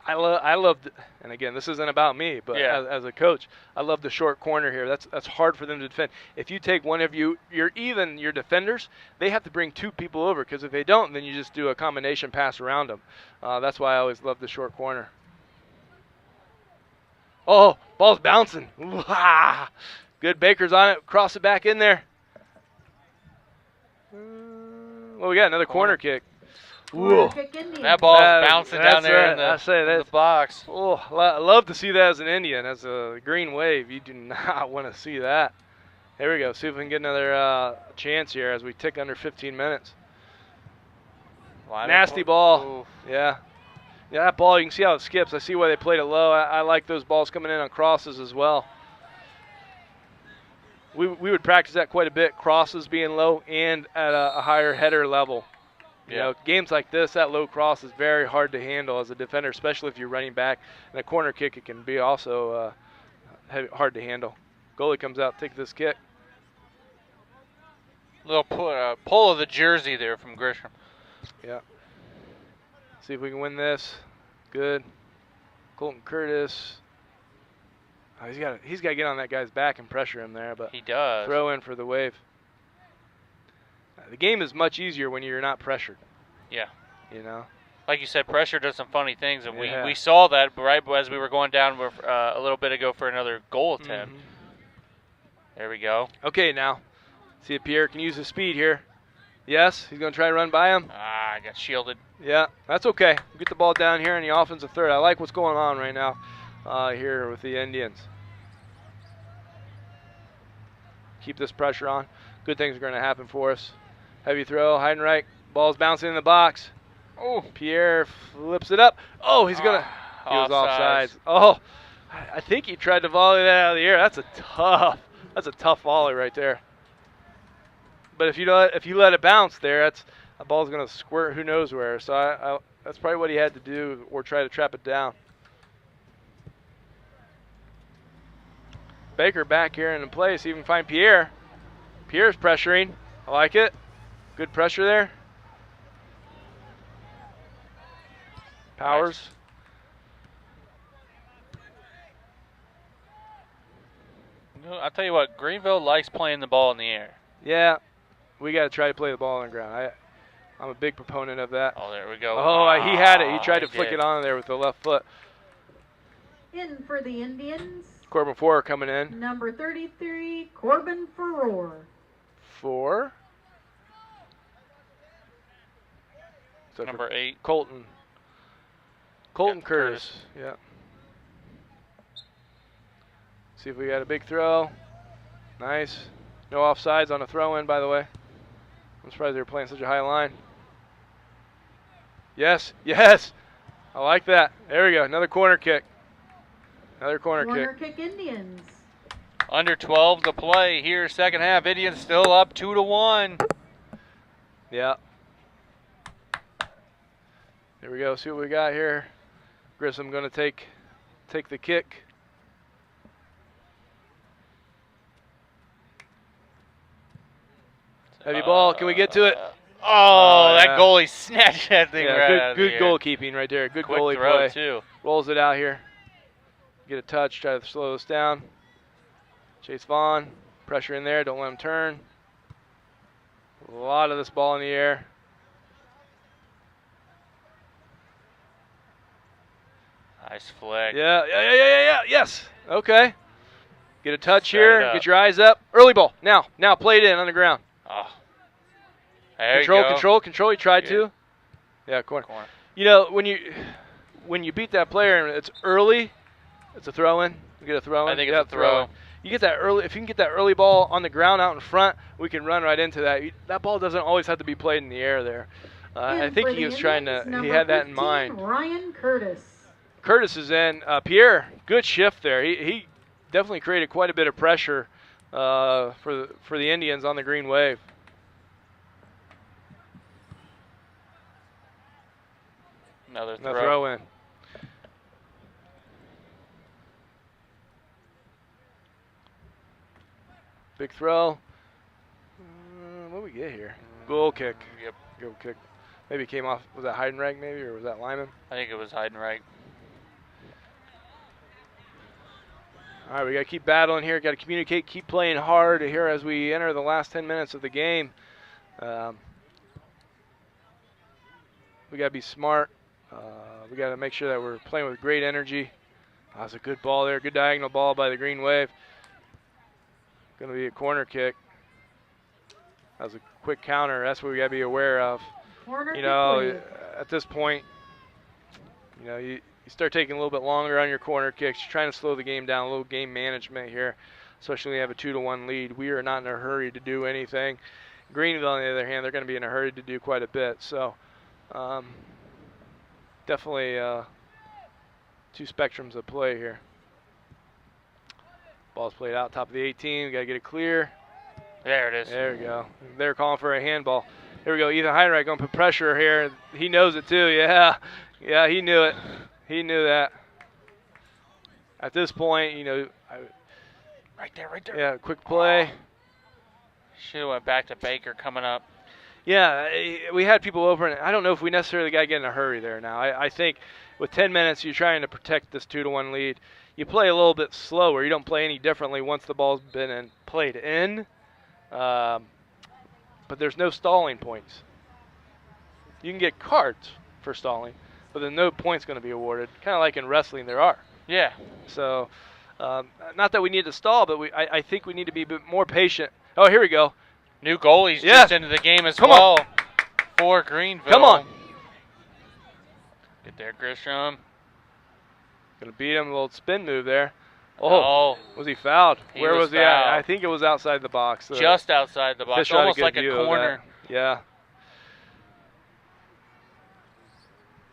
I love, and again, this isn't about me, but as a coach, I love the short corner here. That's hard for them to defend. If you take one of your defenders, they have to bring two people over, because if they don't, then you just do a combination pass around them. That's why I always love the short corner. Oh, ball's bouncing. Good, Baker's on it. Cross it back in there. Well, we got another corner kick. Ooh. That ball's bouncing down there in the box. Oh, I love to see that as an Indian. As a Green Wave, you do not want to see that. Here we go. See if we can get another chance here as we tick under 15 minutes. Nasty ball. Ooh. Yeah, that ball, you can see how it skips. I see why they played it low. I like those balls coming in on crosses as well. We would practice that quite a bit, crosses being low and at a higher header level. You know, games like this, that low cross is very hard to handle as a defender, especially if you're running back. And a corner kick, it can be also hard to handle. Goalie comes out, takes this kick. Little pull of the jersey there from Grisham. Yeah. See if we can win this. Good. Colton Curtis. Oh, he's got to get on that guy's back and pressure him there, but he does. Throw in for the Wave. The game is much easier when you're not pressured. Yeah. You know? Like you said, pressure does some funny things, and we saw that right as we were going down a little bit ago for another goal attempt. Mm-hmm. There we go. Okay, now. See if Pierre can use his speed here. Yes, he's going to try to run by him. I got shielded. Yeah, that's okay. Get the ball down here in the offensive third. I like what's going on right now here with the Indians. Keep this pressure on. Good things are going to happen for us. Heavy throw, Heidenreich. Ball's bouncing in the box. Oh, Pierre flips it up. Oh, he's going to. He was offsides. Oh, I think he tried to volley that out of the air. That's a tough volley right there. But if you let it bounce there, that ball's going to squirt who knows where. So that's probably what he had to do, or try to trap it down. Baker back here in place. Even find Pierre. Pierre's pressuring. I like it. Good pressure there. Powers. Nice. I'll tell you what, Greenville likes playing the ball in the air. Yeah, we got to try to play the ball on the ground. I'm a big proponent of that. Oh, there we go. Oh, he had it. He tried to flick it on there with the left foot. In for the Indians. Corbin Four coming in. Number 33, Corbin Furore. 4. So Number 8. Colton Curtis. Yeah. See if we got a big throw. Nice. No offsides on a throw-in, by the way. I'm surprised they were playing such a high line. Yes. I like that. There we go. Another corner kick. Corner kick Indians. Under 12 to play here, second half. Indians still up 2-1. Yeah. Here we go. See what we got here. Grissom going to take the kick. Heavy ball. Can we get to it? That yeah. goalie snatched that thing right out of the Good air. goalkeeping right there. Good Quick goalie throw play. too. Rolls it out here. Get a touch. Try to slow us down. Chase Vaughn. Pressure in there. Don't let him turn. A lot of this ball in the air. Nice flick. Yeah. Yes. Okay. Get a touch Set here. it up. Get your eyes up. Early ball. Now play it in on the ground. Oh. There you go. Control. He tried to. Yeah, corner. You know, when you beat that player and it's early, it's a throw-in. You get a throw-in. I think it's a throw. You get that early. If you can get that early ball on the ground out in front, we can run right into that. That ball doesn't always have to be played in the air there. I think he was trying to. He had that in mind. Ryan Curtis. Curtis is in. Pierre, good shift there. He definitely created quite a bit of pressure for the Indians on the green wave. Another throw in. Big throw. What do we get here? Goal kick. Yep. Goal kick. Maybe it came off. Was that Heidenreich maybe, or was that Lyman? I think it was Heidenreich. All right, we got to keep battling here. Got to communicate, keep playing hard here as we enter the last 10 minutes of the game. We got to be smart. We got to make sure that we're playing with great energy. That was a good ball there. Good diagonal ball by the green wave. Going to be a corner kick. That was a quick counter. That's what we got to be aware of. Corner You know, kick. at this point, you know, you start taking a little bit longer on your corner kicks. You're trying to slow the game down, a little game management here, especially when you have a 2-1 lead. We are not in a hurry to do anything. Greenville, on the other hand, they're going to be in a hurry to do quite a bit. So definitely two spectrums of play here. Ball's played out top of the 18. We got to get it clear. There it is. There we go. They're calling for a handball. Here we go. Ethan Heidenreich going to put pressure here. He knows it too. Yeah, he knew it. He knew that. At this point, you know, Right there. yeah, quick play. Should have went back to Baker coming up. Yeah, we had people over, and I don't know if we necessarily got to get in a hurry there now. I think with 10 minutes, you're trying to protect this 2-1 lead. You play a little bit slower. You don't play any differently once the ball's been played in. But there's no stalling points. You can get cards for stalling, but then no points going to be awarded. Kind of like in wrestling there are. Yeah. So, not that we need to stall, but I think we need to be a bit more patient. Oh, here we go. New goalies Yeah. just into the game as Come well. for Greenville. Come on. Get there, Grisham. Gonna beat him. A little spin move there. Oh. Was he fouled? He Where was was he at? fouled. I think it was outside the box. Just outside the box, Fish had almost good like a view of corner. that. Yeah.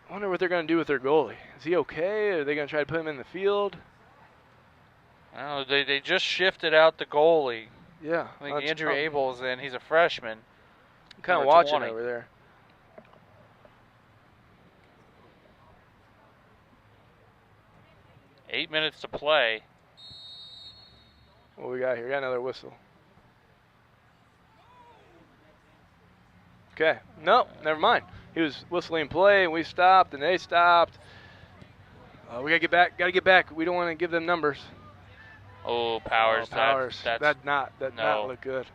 I wonder what they're going to do with their goalie. Is he okay? Or are they going to try to put him in the field? I don't know. They just shifted out the goalie. Yeah. I think Andrew Abel's in. He's a freshman. I'm kind of number watching 20. over there. Eight minutes to play. What we got here? We got another whistle. Okay. No, never mind. He was whistling play, and we stopped, and they stopped. We gotta get back. Gotta get back. We don't want to give them numbers. Oh, Powers. Powers. That That not look good.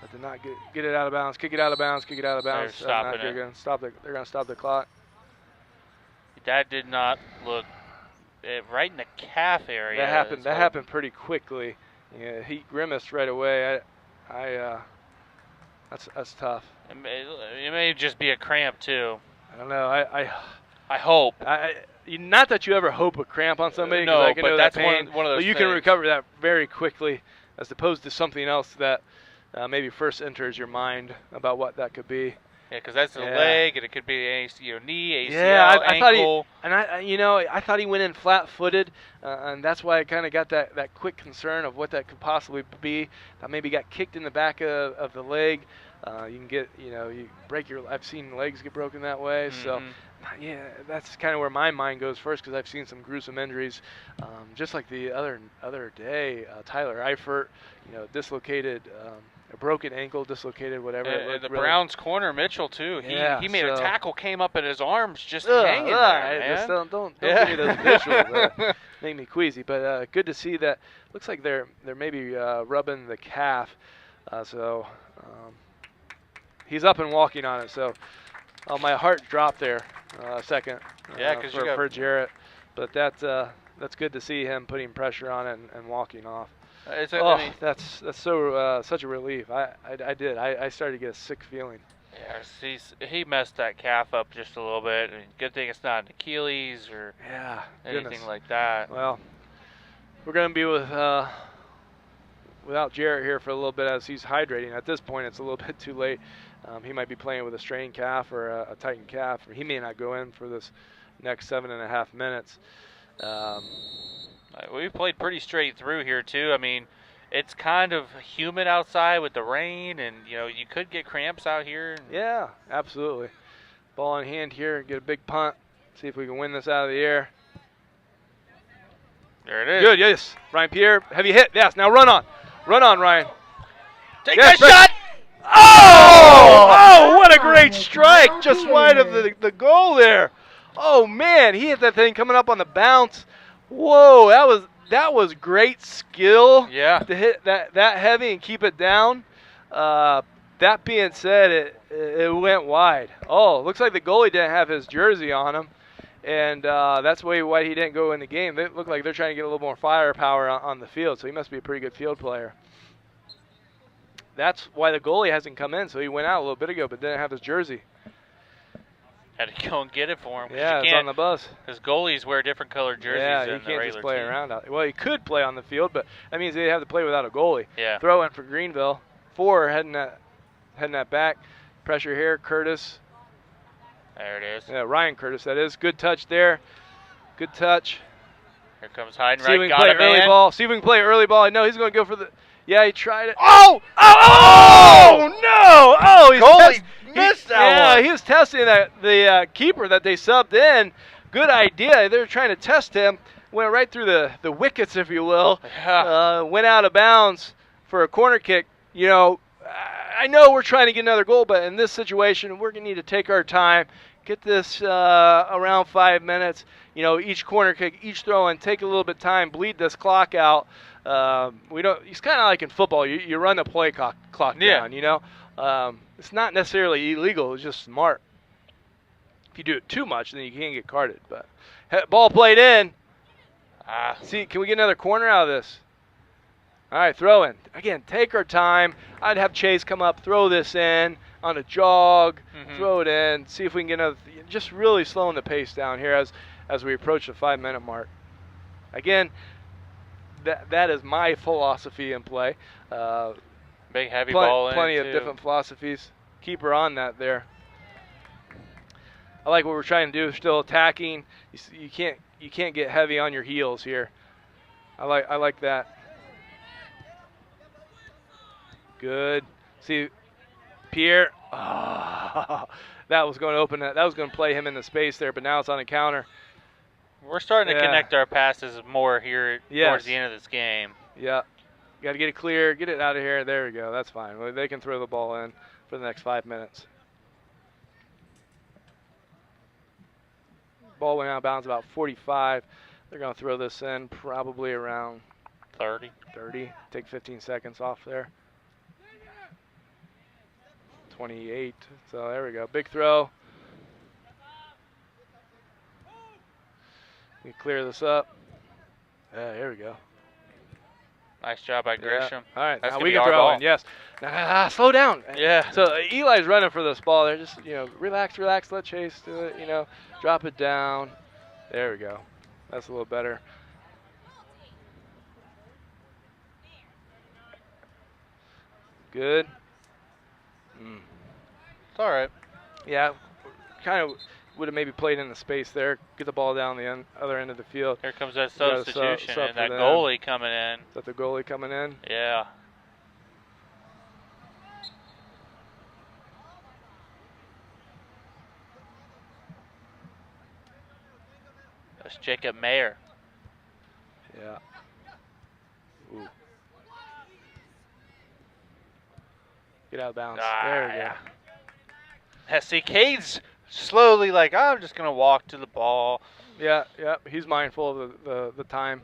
That did not get it out of bounds. Kick it out of bounds. Kick it out of bounds. They're stopping it. They're gonna stop the clock. That did not look right in the calf area. That happened. That happened pretty quickly. Yeah, he grimaced right away. That's tough. It may just be a cramp too. I don't know. I hope. Not that you ever hope a cramp on somebody. No, I can but know that's that pain, one of those but you can things. recover that very quickly, as opposed to something else that maybe first enters your mind about what that could be. Yeah, because that's the Yeah. leg, and it could be knee, ACL, Yeah, I thought ankle. I thought he went in flat-footed, and that's why I kind of got that quick concern of what that could possibly be. That maybe got kicked in the back of the leg. You can get, you break your. I've seen legs get broken that way. So, yeah, that's kind of where my mind goes first, because I've seen some gruesome injuries, just like the other day. Tyler Eifert, dislocated. A broken ankle, dislocated, whatever. And the Browns corner, Mitchell, too. Yeah, he made a tackle, came up in his arms, just Ugh, hanging there, man. Just don't give me those visuals. Make me queasy. But good to see that. Looks like they're maybe rubbing the calf. So he's up and walking on it. So my heart dropped there a second. Yeah, because for Jarrett. But that's good to see him putting pressure on it and walking off. That's so such a relief. I started to get a sick feeling. Yeah, he messed that calf up just a little bit. I mean, good thing it's not an Achilles or anything like that. Well, we're going to be without Jarrett here for a little bit as he's hydrating. At this point, it's a little bit too late. He might be playing with a strained calf or a tightened calf, or he may not go in for this next 7.5 minutes. We played pretty straight through here, too. I mean, it's kind of humid outside with the rain, and, you could get cramps out here. Yeah, absolutely. Ball in hand here, get a big punt, see if we can win this out of the air. There it is. Good, yes. Ryan Pierre, heavy hit. Yes, now run on. Run on, Ryan. Take that shot! Oh, what a great strike, just wide of the goal there. Oh, man, he hit that thing coming up on the bounce. Whoa, that was great skill. Yeah. To hit that heavy and keep it down. That being said, it went wide. Oh, looks like the goalie didn't have his jersey on him, and that's why he didn't go in the game. They look like they're trying to get a little more firepower on the field, so he must be a pretty good field player. That's why the goalie hasn't come in, so he went out a little bit ago but didn't have his jersey. Had to go and get it for him. Yeah, it's on the bus. Because goalies wear different colored jerseys yeah, than you the can't regular just play team. around out. Well, he could play on the field, but that means they'd have to play without a goalie. Yeah. Throw in for Greenville. 4 heading that back. Pressure here, Curtis. There it is. Yeah, Ryan Curtis, that is. Good touch there. Good touch. Here comes Heidenreich. See if we can Got play him early in. ball. See if we can play early ball. No, he's going to go for the. Yeah, he tried it. Oh! No! Oh, Goalie missed that one. Yeah, he was testing the keeper that they subbed in. Good idea. They were trying to test him. Went right through the wickets, if you will. Yeah. Went out of bounds for a corner kick. I know we're trying to get another goal, but in this situation, we're going to need to take our time, get this around 5 minutes. Each corner kick, each throw in, take a little bit of time, bleed this clock out. It's kind of like in football. You run the play clock down, It's not necessarily illegal. It's just smart. If you do it too much, then you can get carded. But ball played in. See, can we get another corner out of this? All right, throw in. Again, take our time. I'd have Chase come up, throw this in on a jog, throw it in, see if we can get another. Just really slowing the pace down here as we approach the 5-minute mark. Again, that is my philosophy in play. Big heavy ball in. Plenty of different philosophies. Keep her on that there. I like what we're trying to do. Still attacking. You can't get heavy on your heels here. I like that. Good. See, Pierre. Oh, that was going to open that. That was going to play him in the space there, but now it's on a counter. We're starting to connect our passes more here towards the end of this game. Yeah. Got to get it clear. Get it out of here. There we go. That's fine. Well, they can throw the ball in for the next 5 minutes. Ball went out of bounds about 45. They're going to throw this in probably around 30. Take 15 seconds off there. 28. So there we go. Big throw. We clear this up. There we go. Nice job by Grisham. All right, That's now gonna we be can our throw ball. in. Yes. Slow down. Yeah. So Eli's running for this ball. They're just, relax, let Chase do it, drop it down. There we go. That's a little better. Good. It's all right. Yeah, kind of would have maybe played in the space there. Get the ball down the other end of the field. Here comes that We got a substitution sub and that for them. goalie coming in. Is that the goalie coming in? Yeah. That's Jacob Mayer. Yeah. Ooh. Get out of bounds. There we go. See, Cade's slowly like, I'm just going to walk to the ball. Yeah. He's mindful of the time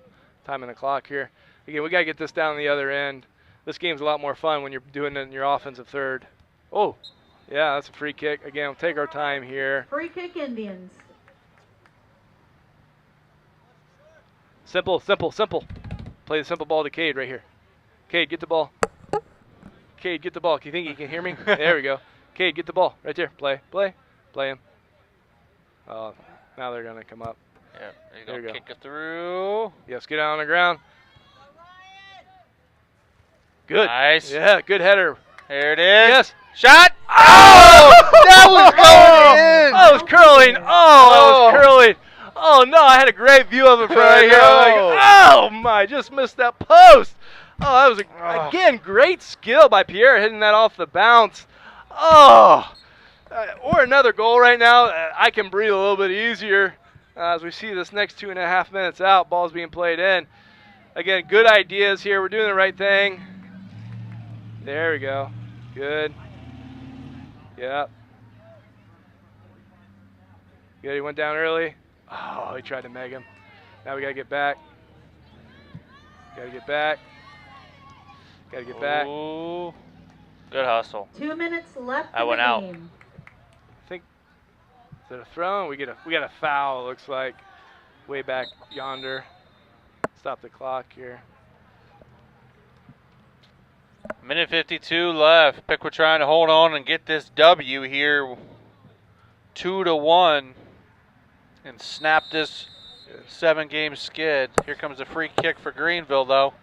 in the clock here. Again, we got to get this down the other end. This game's a lot more fun when you're doing it in your offensive third. Oh, yeah, that's a free kick. Again, we'll take our time here. Free kick Indians. Simple. Play the simple ball to Cade right here. Cade, get the ball. Cade, get the ball. Do you think he can hear me? There we go. Cade, get the ball right there. Play him. Oh, now they're gonna come up. Yeah, There you go. Kick it through. Yes, get out on the ground. Good. Nice. Yeah, good header. There it is. Yes. Shot. Oh! That was going in. I was curling. I was curling. Oh no, I had a great view of it from right here. I'm like, oh my, just missed that post. Oh, that was again great skill by Pierre hitting that off the bounce. Oh, or another goal right now. I can breathe a little bit easier as we see this next 2.5 minutes out. Ball's being played in. Again, good ideas here. We're doing the right thing. There we go. Good. Yep. Good. He went down early. Oh, he tried to meg him. Now we got to get back. Got to get back. Ooh. Good hustle. 2 minutes left I in went the out. game. I think, is it a throw? We got a foul, it looks like, way back yonder. Stop the clock here. Minute 52 left. Piqua trying to hold on and get this W here. 2-1. And snap this 7-game skid. Here comes a free kick for Greenville, though.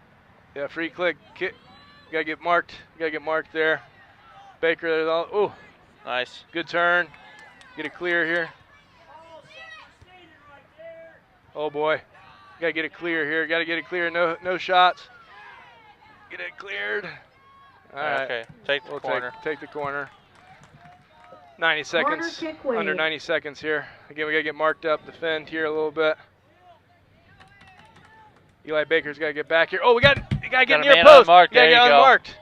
Yeah, free kick. Got to get marked. There. Baker, there's all. Ooh, Nice. good turn. Get it clear here. Oh boy, got to get it clear here. Got to get it clear. No shots. Get it cleared. All right. Okay, take the corner. Take the corner. 90 seconds. kick wave. Under 90 seconds here. Again, we got to get marked up, defend here a little bit. Eli Baker's got to get back here. Oh, we got to get Got a near man post. unmarked. We got to There get you go. unmarked.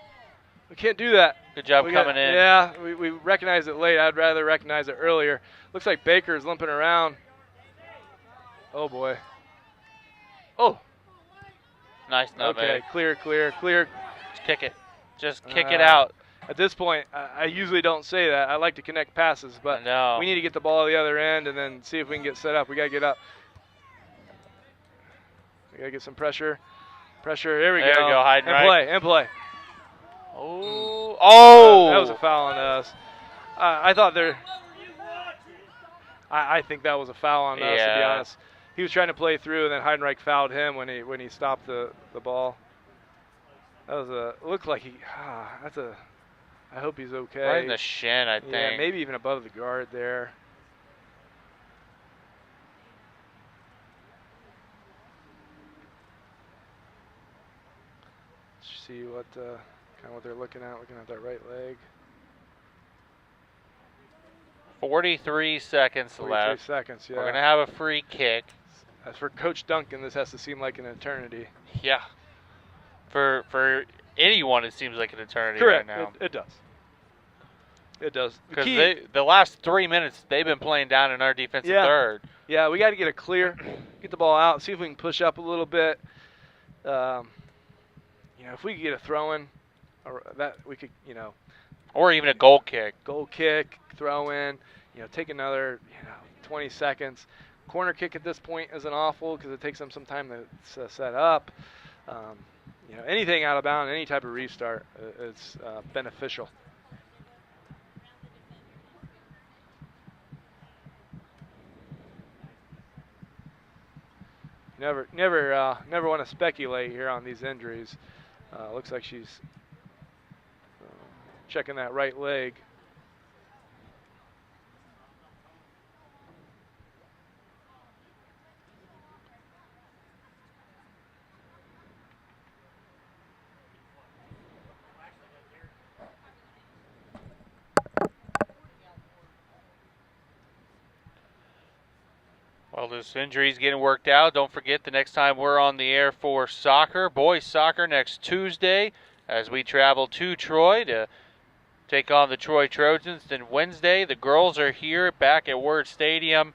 We can't do that. Good job We coming in. Yeah, we recognized it late. I'd rather recognize it earlier. Looks like Baker's limping around. Oh, boy. Oh, Nice nutmeg. okay. Clear. Just kick it. Just kick it out. At this point, I usually don't say that. I like to connect passes, but No. we need to get the ball to the other end and then see if we can get set up. We got to get up. We got to get some pressure. Pressure. There we There go. we go, Heidenreich. And play. Oh. Oh. That was a foul on us. I thought there. I think that was a foul on us, to be honest. He was trying to play through, and then Heidenreich fouled him when he stopped the ball. That was looked like he. That's a. I hope he's okay. Right in the shin, I think. Yeah, maybe even above the guard there. Let's see what kind of what they're looking at that right leg. 43 seconds 43 left. seconds, yeah. We're going to have a free kick. As for Coach Duncan, this has to seem like an eternity. Yeah. For anyone, it seems like an eternity Correct. right now. It does. It does. Because the last 3 minutes, they've been playing down in our defensive third. Yeah, we got to get it clear, get the ball out, see if we can push up a little bit. If we could get a throw in, that we could, Or even a goal kick. Goal kick, throw in, take another, 20 seconds. Corner kick at this point isn't awful because it takes them some time to set up. Anything out of bounds, any type of restart is beneficial. Never want to speculate here on these injuries. Looks like she's checking that right leg. Well, this injury's getting worked out. Don't forget the next time we're on the air for soccer, boys soccer, next Tuesday as we travel to Troy to take on the Troy Trojans. Then Wednesday, the girls are here back at Word Stadium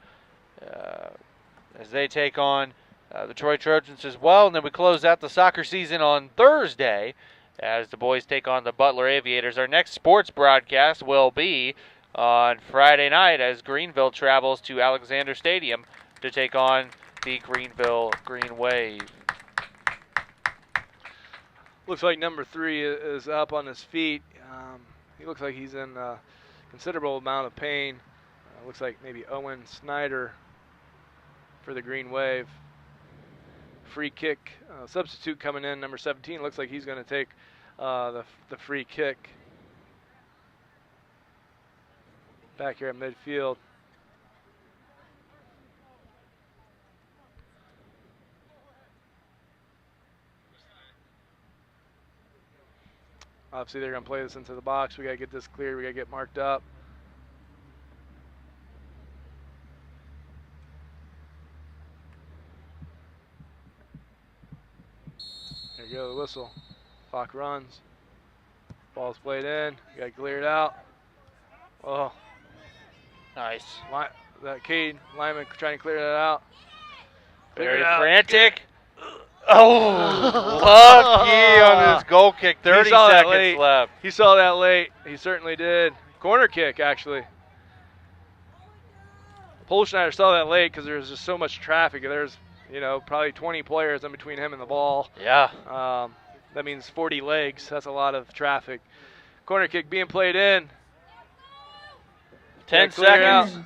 as they take on the Troy Trojans as well. And then we close out the soccer season on Thursday as the boys take on the Butler Aviators. Our next sports broadcast will be on Friday night as Greenville travels to Alexander Stadium to take on the Greenville Green Wave. Looks like number 3 is up on his feet. He looks like he's in a considerable amount of pain. Looks like maybe Owen Snyder for the Green Wave. Free kick. Substitute coming in, number 17. Looks like he's going to take the free kick. Back here at midfield. Obviously, they're going to play this into the box. We got to get this cleared. We got to get marked up. There you go, the whistle. Clock runs. Ball's played in. You got to clear it out. Oh. Nice. That Cade lineman trying to clear that out. Very frantic. Oh, lucky on his goal kick. 30 seconds left. He saw that late. He certainly did. Corner kick, actually. Polschneider saw that late because there's just so much traffic. There's, probably 20 players in between him and the ball. Yeah. That means 40 legs. That's a lot of traffic. Corner kick being played in. 10 seconds.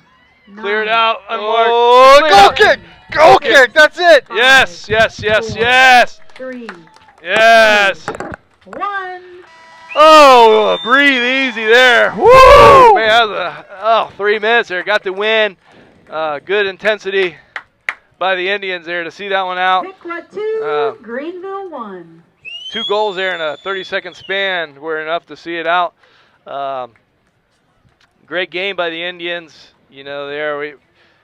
Clear it out. Unmarked. Oh, goal kick! Goal kick! That's it! Yes. 3. Yes. 1. Oh, breathe easy there. Woo! Man, that was 3 minutes there. Got the win. Good intensity by the Indians there to see that one out. Piqua 2, Greenville 1. 2 goals there in a 30-second span were enough to see it out. Great game by the Indians. There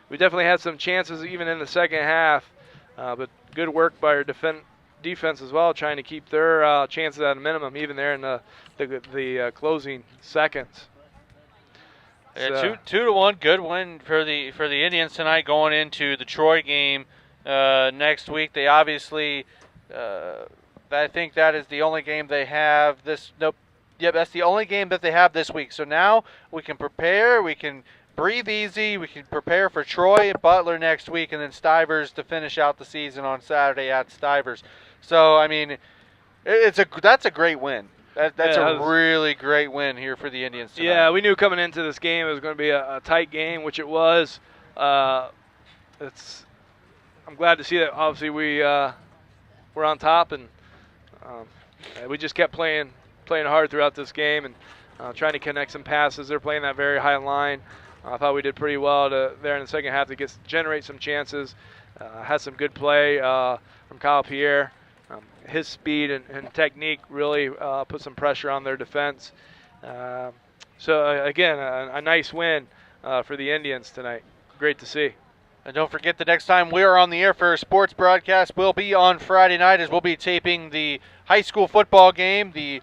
we definitely had some chances even in the second half, but good work by our defense as well, trying to keep their chances at a minimum, even there in the closing seconds. Yeah, 2-1, good win for the Indians tonight, going into the Troy game next week. They obviously, I think that is the only game they have this. Nope. Yep, that's the only game that they have this week. So now we can prepare. We can breathe easy. We can prepare for Troy and Butler next week, and then Stivers to finish out the season on Saturday at Stivers. So, I mean, that's a great win. That's Yeah, a really great win here for the Indians tonight. Yeah, we knew coming into this game it was going to be a tight game, which it was. I'm glad to see that. Obviously, we're on top, and we just kept playing hard throughout this game and trying to connect some passes. They're playing that very high line. I thought we did pretty well there in the second half to generate some chances. Had some good play from Kyle Pierre. His speed and technique really put some pressure on their defense. Again, a nice win for the Indians tonight. Great to see. And don't forget, the next time we are on the air for a sports broadcast will be on Friday night, as we'll be taping the high school football game. The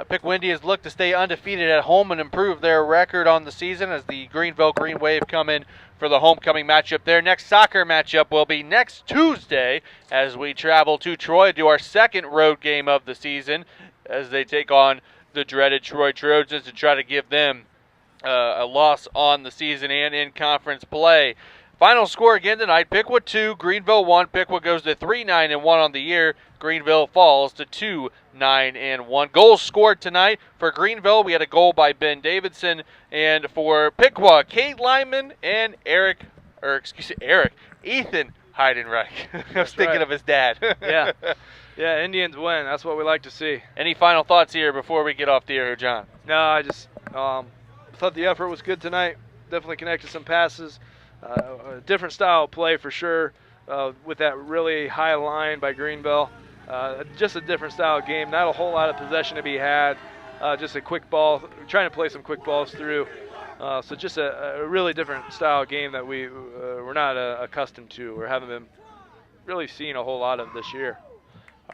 Piqua Indians look to stay undefeated at home and improve their record on the season as the Greenville Green Wave come in for the homecoming matchup there. Next soccer matchup will be next Tuesday as we travel to Troy to do our second road game of the season as they take on the dreaded Troy Trojans to try to give them a loss on the season and in conference play. Final score again tonight, Piqua 2, Greenville 1. Piqua goes to 3-9-1 on the year. Greenville falls to 2-9-1. Goals scored tonight. For Greenville, we had a goal by Ben Davidson. And for Piqua, Kate Lyman and Ethan Heidenreich. I was thinking of his dad. Yeah, Indians win. That's what we like to see. Any final thoughts here before we get off the air, John? No, I just thought the effort was good tonight. Definitely connected some passes. A different style of play for sure with that really high line by Greenville. Just a different style of game. Not a whole lot of possession to be had. Just a quick ball. Trying to play some quick balls through. So just a really different style of game that we're not accustomed to or haven't been really seeing a whole lot of this year.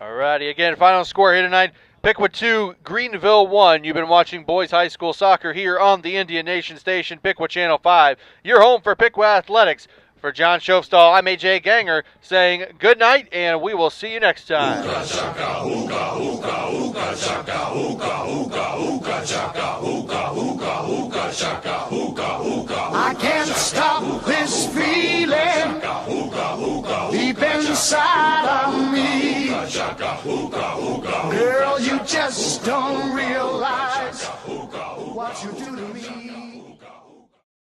Alrighty, again, final score here tonight. Piqua 2, Greenville 1. You've been watching boys high school soccer here on the Indian Nation Station, Piqua Channel 5. Your home for Piqua Athletics. For John Shofstall, I'm AJ Ganger saying good night, and we will see you next time. I can't stop this feeling deep inside of me. Girl, you just don't realize what you do to me.